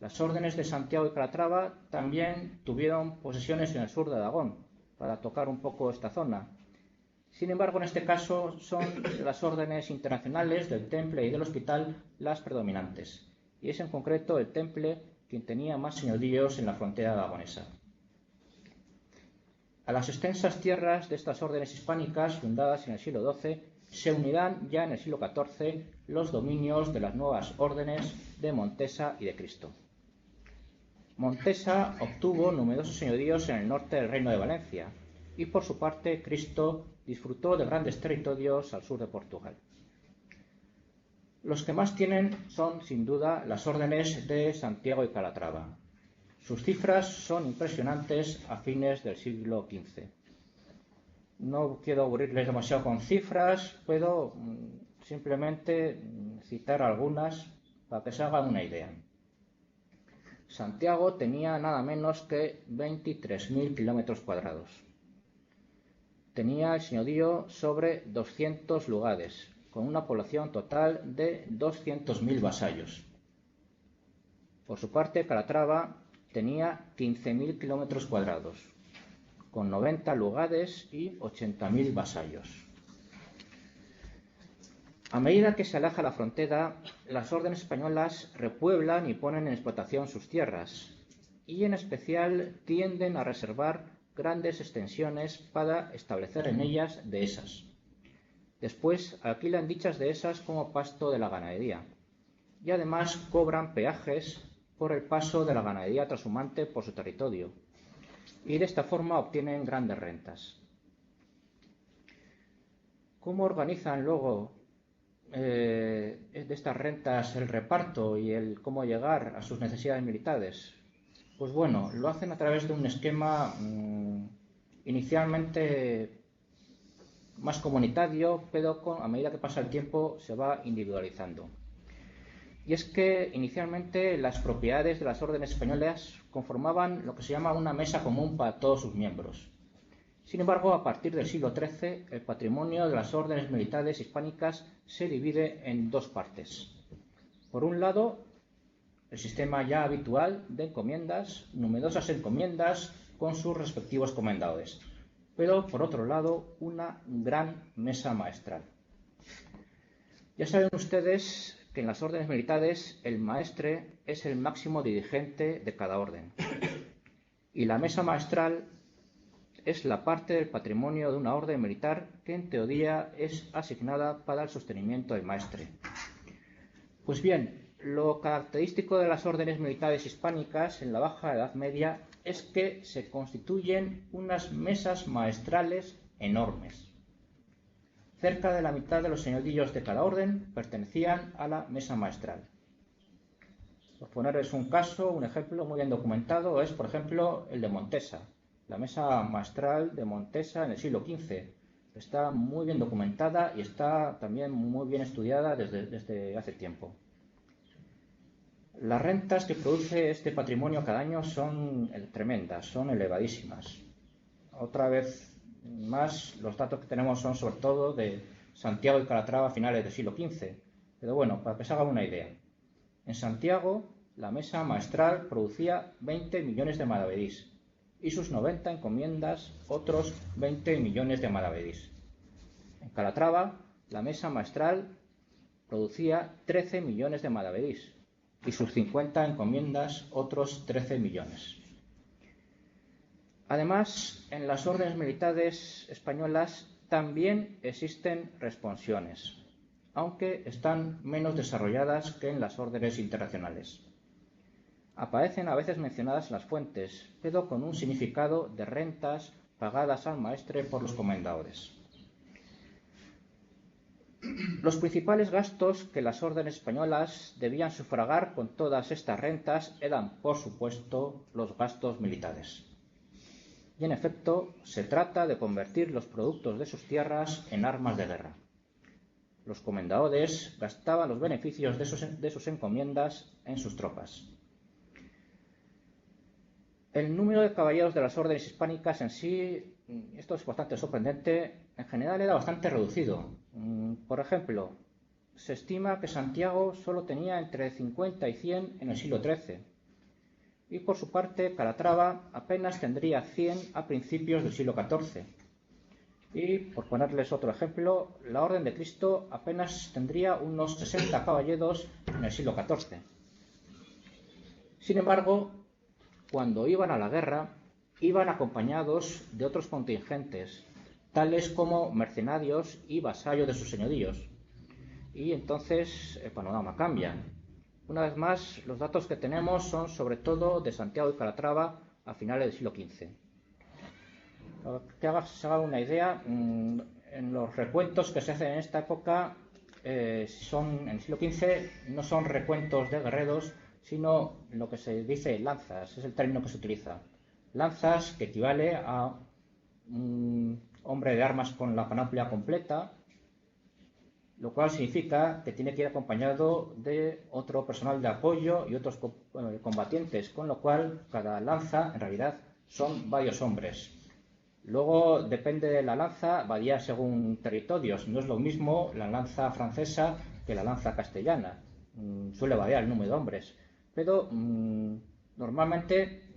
Las órdenes de Santiago y Calatrava también tuvieron posesiones en el sur de Aragón, para tocar un poco esta zona. Sin embargo, en este caso son las órdenes internacionales del Temple y del Hospital las predominantes, y es en concreto el Temple quien tenía más señoríos en la frontera aragonesa. A las extensas tierras de estas órdenes hispánicas, fundadas en el siglo XII, se unirán ya en el siglo XIV los dominios de las nuevas órdenes de Montesa y de Cristo. Montesa obtuvo numerosos señoríos en el norte del Reino de Valencia y, por su parte, Cristo disfrutó de grandes territorios al sur de Portugal. Los que más tienen son, sin duda, las órdenes de Santiago y Calatrava. Sus cifras son impresionantes a fines del siglo XV. No quiero aburrirles demasiado con cifras, puedo simplemente citar algunas para que se hagan una idea. Santiago tenía nada menos que 23.000 kilómetros cuadrados. Tenía el señorío sobre 200 lugares, con una población total de 200.000 vasallos. Por su parte, Calatrava tenía 15.000 kilómetros cuadrados, con 90 lugares y 80.000 vasallos. A medida que se aleja la frontera, las órdenes españolas repueblan y ponen en explotación sus tierras, y en especial tienden a reservar grandes extensiones para establecer en ellas dehesas. Después alquilan dichas dehesas como pasto de la ganadería, y además cobran peajes por el paso de la ganadería trashumante por su territorio, y de esta forma obtienen grandes rentas. ¿Cómo organizan luego de estas rentas el reparto y el cómo llegar a sus necesidades militares? Pues bueno, lo hacen a través de un esquema inicialmente más comunitario, pero a medida que pasa el tiempo se va individualizando. Y es que inicialmente las propiedades de las órdenes españolas conformaban lo que se llama una mesa común para todos sus miembros. Sin embargo, a partir del siglo XIII, el patrimonio de las órdenes militares hispánicas se divide en dos partes. Por un lado, el sistema ya habitual de encomiendas, numerosas encomiendas con sus respectivos comendadores. Pero, por otro lado, una gran mesa maestral. Ya saben ustedes que en las órdenes militares el maestre es el máximo dirigente de cada orden. Y la mesa maestral es la parte del patrimonio de una orden militar que en teoría es asignada para el sostenimiento del maestre. Pues bien, lo característico de las órdenes militares hispánicas en la Baja Edad Media es que se constituyen unas mesas maestrales enormes. Cerca de la mitad de los señoríos de cada orden pertenecían a la mesa maestral. Por ponerles un caso, un ejemplo muy bien documentado es, por ejemplo, el de Montesa. La mesa maestral de Montesa en el siglo XV está muy bien documentada y está también muy bien estudiada desde hace tiempo. Las rentas que produce este patrimonio cada año son tremendas, son elevadísimas. Otra vez más, los datos que tenemos son sobre todo de Santiago y Calatrava a finales del siglo XV. Pero bueno, para que se hagan una idea. En Santiago, la mesa maestral producía 20 millones de maravedís y sus 90 encomiendas otros 20 millones de maravedís. En Calatrava, la mesa maestral producía 13 millones de maravedís y sus 50 encomiendas otros 13 millones. Además, en las órdenes militares españolas también existen responsiones, aunque están menos desarrolladas que en las órdenes internacionales. Aparecen a veces mencionadas en las fuentes, pero con un significado de rentas pagadas al maestre por los comendadores. Los principales gastos que las órdenes españolas debían sufragar con todas estas rentas eran, por supuesto, los gastos militares. Y en efecto, se trata de convertir los productos de sus tierras en armas de guerra. Los comendadores gastaban los beneficios de sus encomiendas en sus tropas. El número de caballeros de las órdenes hispánicas en sí, esto es bastante sorprendente, en general era bastante reducido. Por ejemplo, se estima que Santiago solo tenía entre 50 y 100 en el siglo XIII. Y por su parte, Calatrava apenas tendría 100 a principios del siglo XIV. Y, por ponerles otro ejemplo, la Orden de Cristo apenas tendría unos 60 caballeros en el siglo XIV. Sin embargo, cuando iban a la guerra, iban acompañados de otros contingentes, tales como mercenarios y vasallos de sus señoríos. Y entonces el panorama cambia. Una vez más, los datos que tenemos son sobre todo de Santiago y Calatrava a finales del siglo XV. Para que se haga una idea, en los recuentos que se hacen en esta época, en el siglo XV no son recuentos de guerreros, sino lo que se dice lanzas, es el término que se utiliza. Lanzas, que equivale a un hombre de armas con la panoplia completa, lo cual significa que tiene que ir acompañado de otro personal de apoyo y otros combatientes, con lo cual cada lanza en realidad son varios hombres. Luego, depende de la lanza, varía según territorios. No es lo mismo la lanza francesa que la lanza castellana. Suele variar el número de hombres. Pero normalmente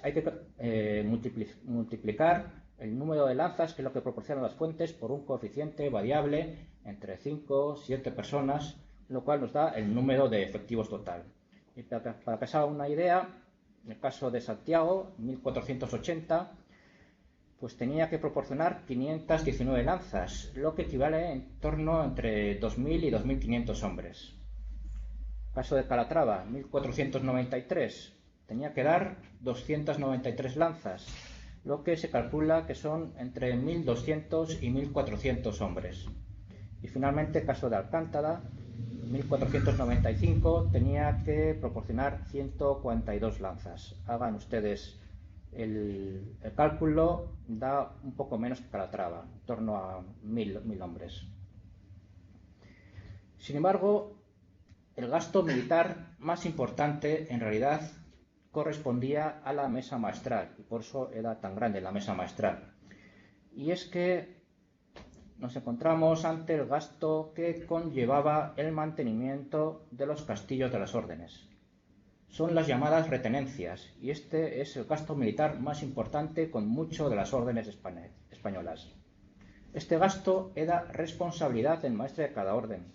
hay que multiplicar el número de lanzas, que es lo que proporcionan las fuentes, por un coeficiente variable entre 5 o 7 personas, lo cual nos da el número de efectivos total. Y para que se haga una idea, en el caso de Santiago, 1480, pues tenía que proporcionar 519 lanzas, lo que equivale en torno entre 2.000 y 2.500 hombres. En el caso de Calatrava, 1493, tenía que dar 293 lanzas, lo que se calcula que son entre 1.200 y 1.400 hombres. Y finalmente, el caso de Alcántara, 1495, tenía que proporcionar 142 lanzas. Hagan ustedes el cálculo, da un poco menos que Calatrava, en torno a 1.000 hombres. Sin embargo, el gasto militar más importante en realidad correspondía a la mesa maestral, y por eso era tan grande la mesa maestral. Y es que nos encontramos ante el gasto que conllevaba el mantenimiento de los castillos de las órdenes. Son las llamadas retenencias, y este es el gasto militar más importante con mucho de las órdenes españolas. Este gasto era responsabilidad del maestre de cada orden.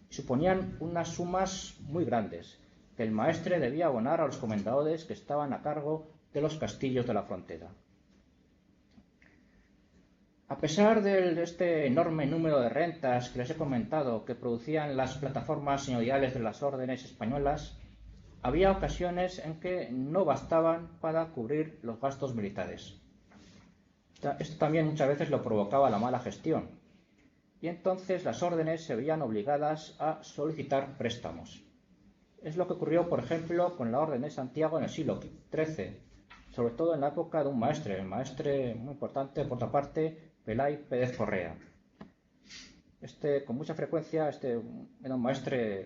Suponían unas sumas muy grandes que el maestre debía abonar a los comendadores que estaban a cargo de los castillos de la frontera. A pesar de este enorme número de rentas que les he comentado que producían las plataformas señoriales de las órdenes españolas, había ocasiones en que no bastaban para cubrir los gastos militares. Esto también muchas veces lo provocaba la mala gestión, y entonces las órdenes se veían obligadas a solicitar préstamos. Es lo que ocurrió, por ejemplo, con la Orden de Santiago en el siglo XIII, sobre todo en la época de un maestre, el maestre muy importante, por otra parte, Pelay Pérez Correa. Con mucha frecuencia, era un maestre,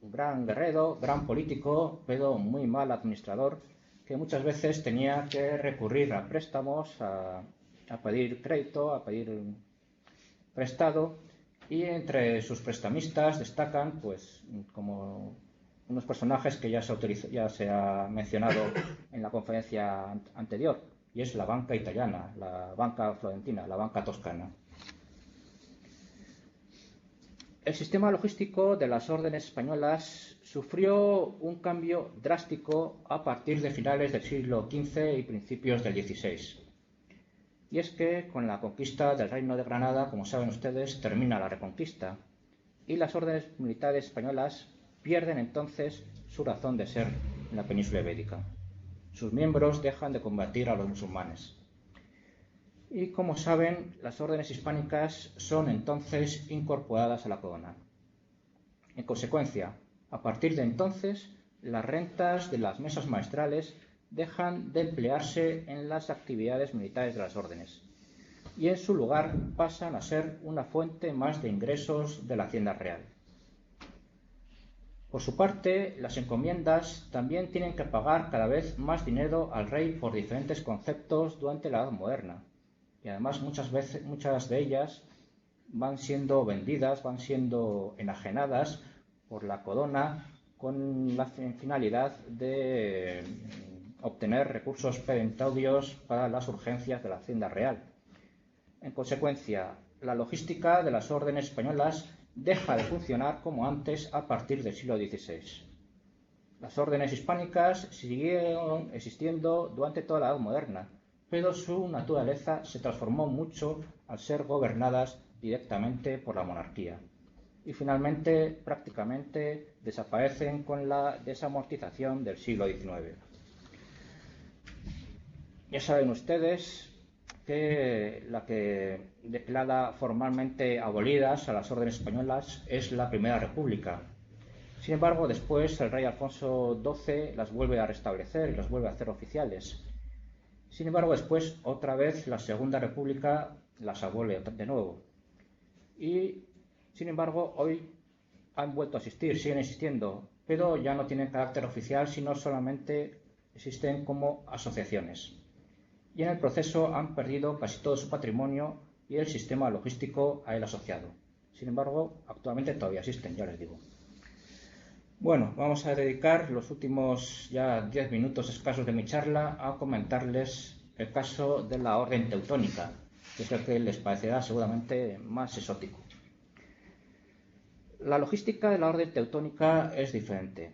un gran guerrero, gran político, pero muy mal administrador, que muchas veces tenía que recurrir a préstamos, a pedir crédito, a pedir prestado, y entre sus prestamistas destacan, pues, como unos personajes que ya se ha mencionado en la conferencia anterior, y es la banca italiana, la banca florentina, la banca toscana. El sistema logístico de las órdenes españolas sufrió un cambio drástico a partir de finales del siglo XV y principios del XVI. Y es que con la conquista del Reino de Granada, como saben ustedes, termina la Reconquista, y las órdenes militares españolas pierden entonces su razón de ser en la península ibérica. Sus miembros dejan de combatir a los musulmanes. Y como saben, las órdenes hispánicas son entonces incorporadas a la corona. En consecuencia, a partir de entonces, las rentas de las mesas maestrales dejan de emplearse en las actividades militares de las órdenes, y en su lugar pasan a ser una fuente más de ingresos de la Hacienda Real. Por su parte, las encomiendas también tienen que pagar cada vez más dinero al rey por diferentes conceptos durante la Edad Moderna, y además muchas de ellas van siendo vendidas, van siendo enajenadas por la corona con la finalidad de obtener recursos perentorios para las urgencias de la Hacienda Real. En consecuencia, la logística de las órdenes españolas deja de funcionar como antes a partir del siglo XVI. Las órdenes hispánicas siguieron existiendo durante toda la Edad Moderna, pero su naturaleza se transformó mucho al ser gobernadas directamente por la monarquía. Y finalmente, prácticamente, desaparecen con la desamortización del siglo XIX. Ya saben ustedes que la que declara formalmente abolidas a las órdenes españolas es la Primera República. Sin embargo, después el rey Alfonso XII las vuelve a restablecer y las vuelve a hacer oficiales. Sin embargo, después, otra vez, la Segunda República las abole de nuevo. Y, sin embargo, hoy han vuelto a existir, siguen existiendo, pero ya no tienen carácter oficial, sino solamente existen como asociaciones. Y en el proceso han perdido casi todo su patrimonio y el sistema logístico a él asociado. Sin embargo, actualmente todavía existen, ya les digo. Bueno, vamos a dedicar los últimos ya 10 minutos escasos de mi charla a comentarles el caso de la Orden Teutónica, que es el que les parecerá seguramente más exótico. La logística de la Orden Teutónica es diferente.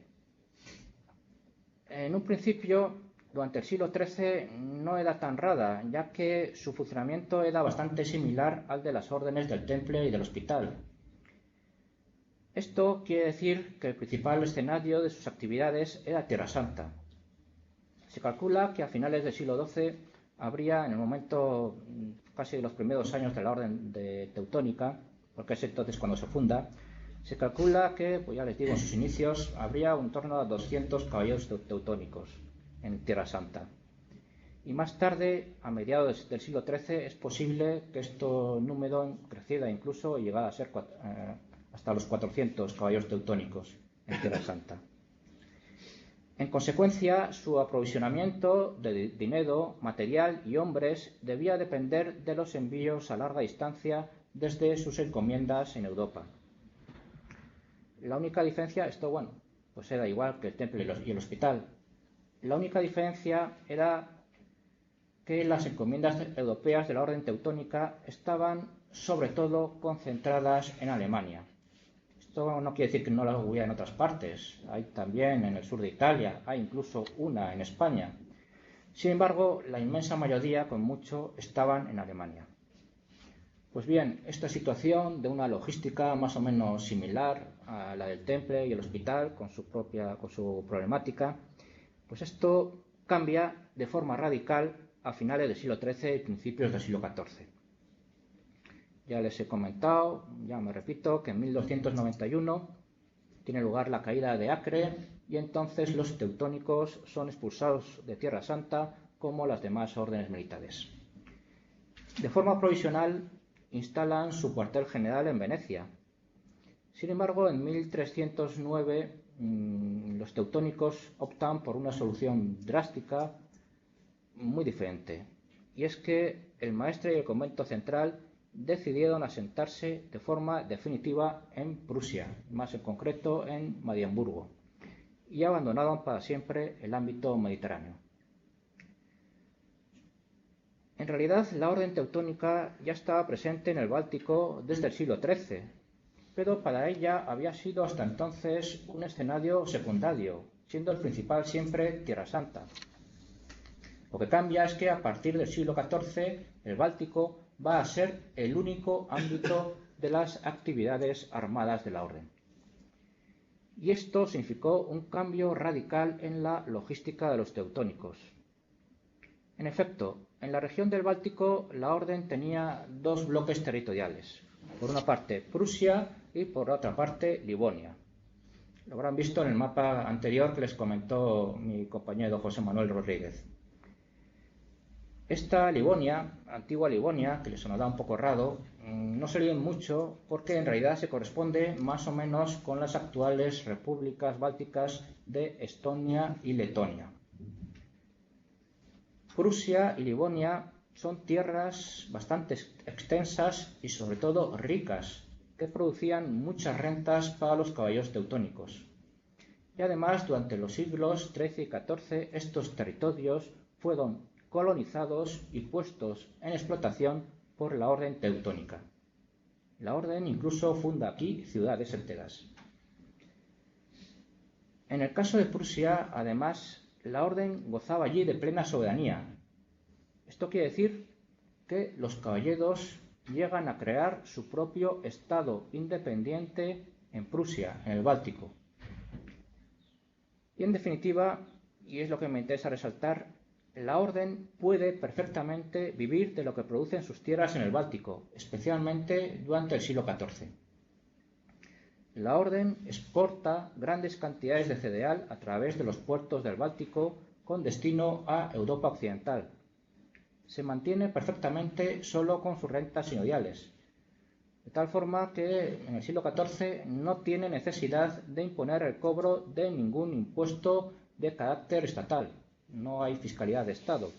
En un principio, durante el siglo XIII no era tan rara, ya que su funcionamiento era bastante similar al de las órdenes del Temple y del Hospital. Esto quiere decir que el principal escenario de sus actividades era Tierra Santa. Se calcula que a finales del siglo XII habría, en el momento casi de los primeros años de la Orden Teutónica, porque es entonces cuando se funda, se calcula que, pues ya les digo, en sus inicios habría en torno a 200 caballeros teutónicos en Tierra Santa. Y más tarde, a mediados del siglo XIII, es posible que este número creciera incluso y llegara a ser hasta los 400 caballeros teutónicos. en Tierra Santa. En consecuencia, su aprovisionamiento de dinero, material y hombres debía depender de los envíos a larga distancia desde sus encomiendas en Europa. La única diferencia, pues era igual que el templo y el hospital. La única diferencia era que las encomiendas europeas de la Orden Teutónica estaban sobre todo concentradas en Alemania. Esto no quiere decir que no las hubiera en otras partes. Hay también en el sur de Italia, hay incluso una en España. Sin embargo, la inmensa mayoría, con mucho, estaban en Alemania. Pues bien, esta situación de una logística más o menos similar a la del Temple y el hospital, con su problemática, pues esto cambia de forma radical a finales del siglo XIII y principios del siglo XIV. Ya les he comentado, ya me repito, que en 1291 tiene lugar la caída de Acre y entonces los teutónicos son expulsados de Tierra Santa como las demás órdenes militares. De forma provisional instalan su cuartel general en Venecia. Sin embargo, en 1309 los teutónicos optan por una solución drástica muy diferente, y es que el maestre y el convento central decidieron asentarse de forma definitiva en Prusia, más en concreto en Marienburgo, y abandonaron para siempre el ámbito mediterráneo. En realidad, la orden teutónica ya estaba presente en el Báltico desde el siglo XIII, pero para ella había sido hasta entonces un escenario secundario, siendo el principal siempre Tierra Santa. Lo que cambia es que a partir del siglo XIV el Báltico va a ser el único ámbito de las actividades armadas de la orden. Y esto significó un cambio radical en la logística de los teutónicos. En efecto, en la región del Báltico la orden tenía dos bloques territoriales. Por una parte Prusia y por otra parte Livonia. Lo habrán visto en el mapa anterior que les comentó mi compañero José Manuel Rodríguez. Esta Livonia, antigua Livonia, que les sonará un poco raro, no se líen mucho porque en realidad se corresponde más o menos con las actuales repúblicas bálticas de Estonia y Letonia. Prusia y Livonia son tierras bastante extensas y sobre todo ricas, que producían muchas rentas para los caballeros teutónicos. Y además, durante los siglos XIII y XIV, estos territorios fueron colonizados y puestos en explotación por la orden teutónica. La orden incluso funda aquí ciudades enteras. En el caso de Prusia, además, la orden gozaba allí de plena soberanía. Esto quiere decir que los caballeros llegan a crear su propio estado independiente en Prusia, en el Báltico. Y en definitiva, y es lo que me interesa resaltar, la orden puede perfectamente vivir de lo que produce en sus tierras en el Báltico, especialmente durante el siglo XIV. La orden exporta grandes cantidades de cereal a través de los puertos del Báltico con destino a Europa Occidental. Se mantiene perfectamente solo con sus rentas señoriales, de tal forma que en el siglo XIV no tiene necesidad de imponer el cobro de ningún impuesto de carácter estatal. No hay fiscalidad de Estado.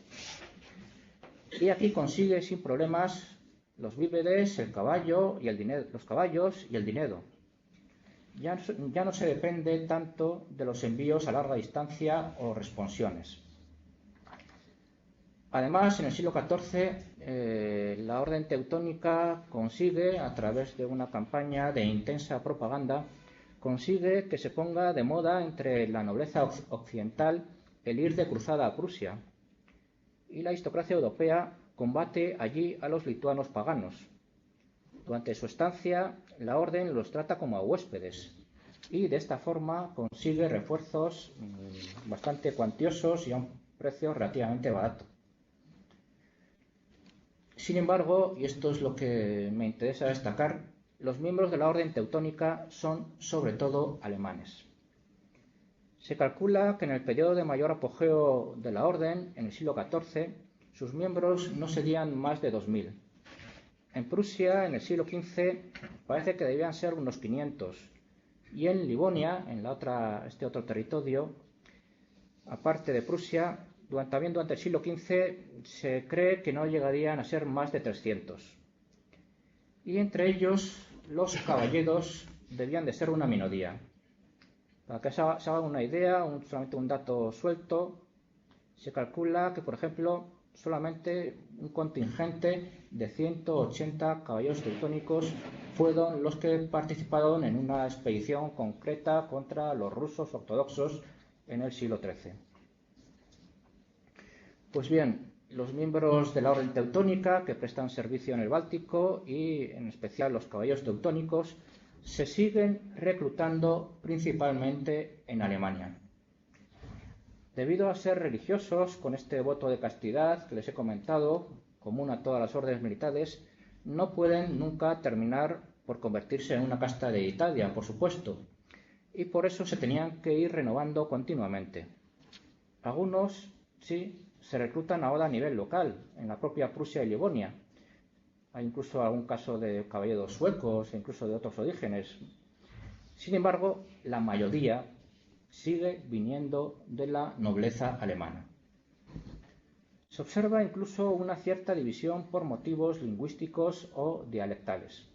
Y aquí consigue sin problemas los víveres, el caballo y el dinero, los caballos y el dinero. Ya no se depende tanto de los envíos a larga distancia o responsiones. Además, en el siglo XIV, la orden teutónica consigue, a través de una campaña de intensa propaganda, consigue que se ponga de moda entre la nobleza occidental el ir de cruzada a Prusia, y la aristocracia europea combate allí a los lituanos paganos. Durante su estancia, la orden los trata como a huéspedes, y de esta forma consigue refuerzos bastante cuantiosos y a un precio relativamente barato. Sin embargo, y esto es lo que me interesa destacar, los miembros de la orden teutónica son sobre todo alemanes. Se calcula que en el periodo de mayor apogeo de la orden, en el siglo XIV, sus miembros no serían más de 2000. En Prusia, en el siglo XV, parece que debían ser unos 500, Y en Livonia, en este otro territorio, aparte de Prusia, también durante el siglo XV se cree que no llegarían a ser más de 300. Y entre ellos los caballeros debían de ser una minoría. Para que se haga una idea, solamente un dato suelto, se calcula que, por ejemplo, solamente un contingente de 180 caballeros teutónicos fueron los que participaron en una expedición concreta contra los rusos ortodoxos en el siglo XIII. Pues bien, los miembros de la Orden Teutónica que prestan servicio en el Báltico y en especial los caballeros teutónicos se siguen reclutando principalmente en Alemania. Debido a ser religiosos, con este voto de castidad que les he comentado, común a todas las órdenes militares, no pueden nunca terminar por convertirse en una casta hereditaria, por supuesto, y por eso se tenían que ir renovando continuamente. Algunos, sí, se reclutan ahora a nivel local, en la propia Prusia y Livonia. Hay incluso algún caso de caballeros suecos e incluso de otros orígenes. Sin embargo, la mayoría sigue viniendo de la nobleza alemana. Se observa incluso una cierta división por motivos lingüísticos o dialectales.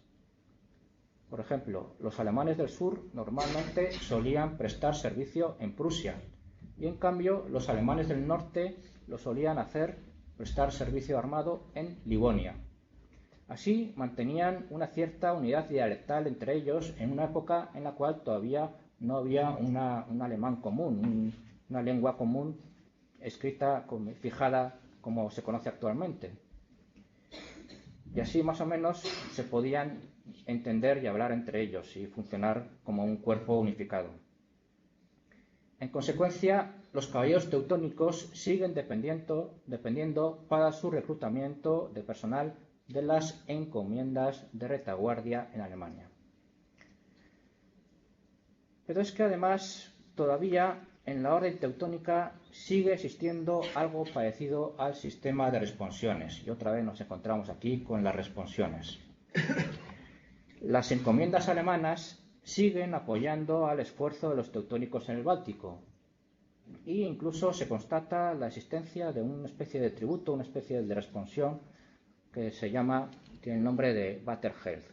Por ejemplo, los alemanes del sur normalmente solían prestar servicio en Prusia y en cambio los alemanes del norte lo solían prestar servicio armado en Livonia. Así mantenían una cierta unidad dialectal entre ellos en una época en la cual todavía no había un alemán común, una lengua común escrita, fijada como se conoce actualmente. Y así más o menos se podían entender y hablar entre ellos y funcionar como un cuerpo unificado. En consecuencia, los caballeros teutónicos siguen dependiendo para su reclutamiento de personal de las encomiendas de retaguardia en Alemania. Pero es que además todavía en la orden teutónica sigue existiendo algo parecido al sistema de responsiones. Y otra vez nos encontramos aquí con las responsiones. Las encomiendas alemanas siguen apoyando al esfuerzo de los teutónicos en el Báltico. E incluso se constata la existencia de una especie de tributo, una especie de responsión que tiene el nombre de Buttergeld,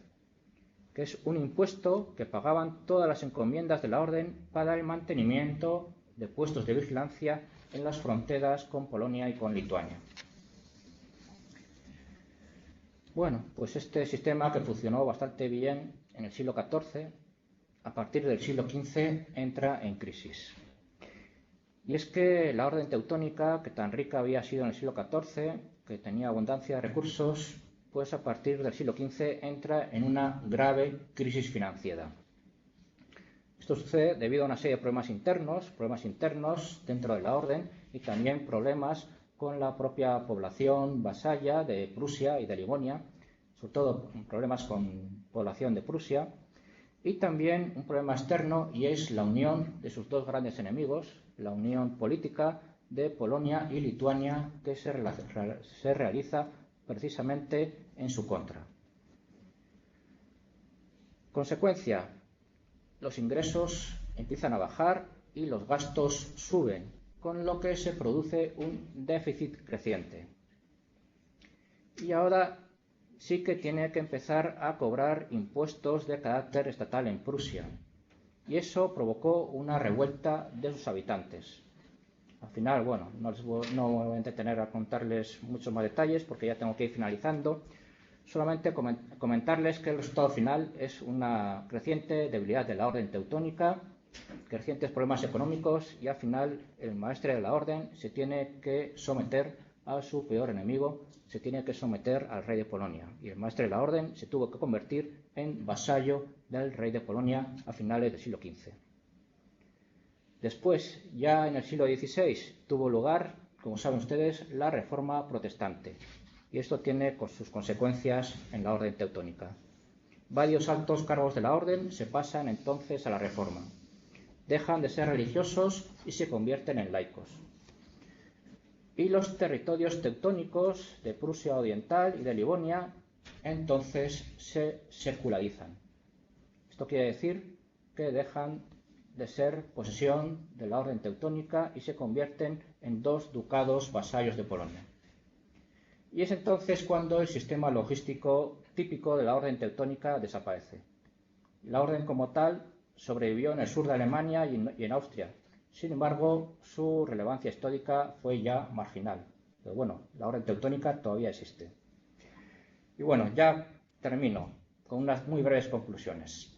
que es un impuesto que pagaban todas las encomiendas de la orden para el mantenimiento de puestos de vigilancia en las fronteras con Polonia y con Lituania. Bueno, pues este sistema que funcionó bastante bien en el siglo XIV, a partir del siglo XV entra en crisis. Y es que la orden teutónica, que tan rica había sido en el siglo XIV, que tenía abundancia de recursos, pues a partir del siglo XV entra en una grave crisis financiera. Esto sucede debido a una serie de problemas internos dentro de la orden y también problemas con la propia población vasalla de Prusia y de Livonia, sobre todo problemas con población de Prusia, y también un problema externo, y es la unión de sus dos grandes enemigos, la unión política de Polonia y Lituania, que se realiza precisamente en su contra. Consecuencia, los ingresos empiezan a bajar y los gastos suben, con lo que se produce un déficit creciente. Y ahora sí que tiene que empezar a cobrar impuestos de carácter estatal en Prusia, y eso provocó una revuelta de sus habitantes. Al final, bueno, no voy a entretener a contarles muchos más detalles porque ya tengo que ir finalizando. Solamente comentarles que el resultado final es una creciente debilidad de la orden teutónica, crecientes problemas económicos y al final el maestre de la orden se tiene que someter a su peor enemigo, se tiene que someter al rey de Polonia. Y el maestre de la orden se tuvo que convertir en vasallo del rey de Polonia a finales del siglo XV. Después, ya en el siglo XVI, tuvo lugar, como saben ustedes, la Reforma Protestante. Y esto tiene sus consecuencias en la orden teutónica. Varios altos cargos de la orden se pasan entonces a la Reforma. Dejan de ser religiosos y se convierten en laicos. Y los territorios teutónicos de Prusia Oriental y de Livonia entonces se secularizan. Esto quiere decir que dejan de ser posesión de la orden teutónica y se convierten en 2 ducados vasallos de Polonia. Y es entonces cuando el sistema logístico típico de la orden teutónica desaparece. La orden como tal sobrevivió en el sur de Alemania y en Austria. Sin embargo, su relevancia histórica fue ya marginal. Pero bueno, la orden teutónica todavía existe. Y bueno, ya termino con unas muy breves conclusiones.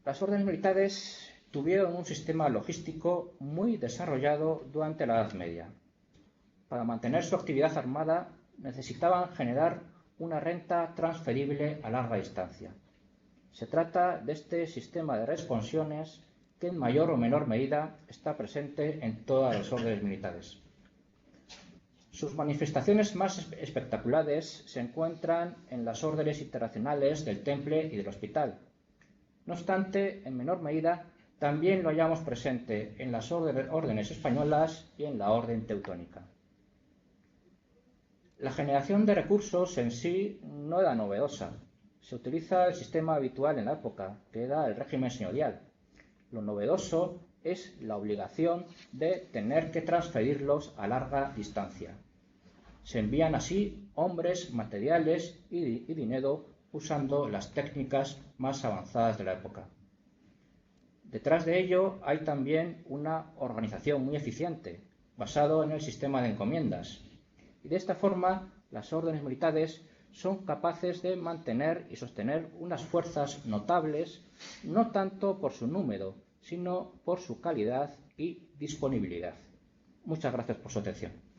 Las órdenes militares tuvieron un sistema logístico muy desarrollado durante la Edad Media. Para mantener su actividad armada necesitaban generar una renta transferible a larga distancia. Se trata de este sistema de responsiones que en mayor o menor medida está presente en todas las órdenes militares. Sus manifestaciones más espectaculares se encuentran en las órdenes internacionales del Temple y del Hospital. No obstante, en menor medida, también lo hallamos presente en las órdenes españolas y en la orden teutónica. La generación de recursos en sí no era novedosa. Se utiliza el sistema habitual en la época, que era el régimen señorial. Lo novedoso es la obligación de tener que transferirlos a larga distancia. Se envían así hombres, materiales y dinero usando las técnicas más avanzadas de la época. Detrás de ello hay también una organización muy eficiente, basado en el sistema de encomiendas. Y de esta forma, las órdenes militares son capaces de mantener y sostener unas fuerzas notables, no tanto por su número, sino por su calidad y disponibilidad. Muchas gracias por su atención.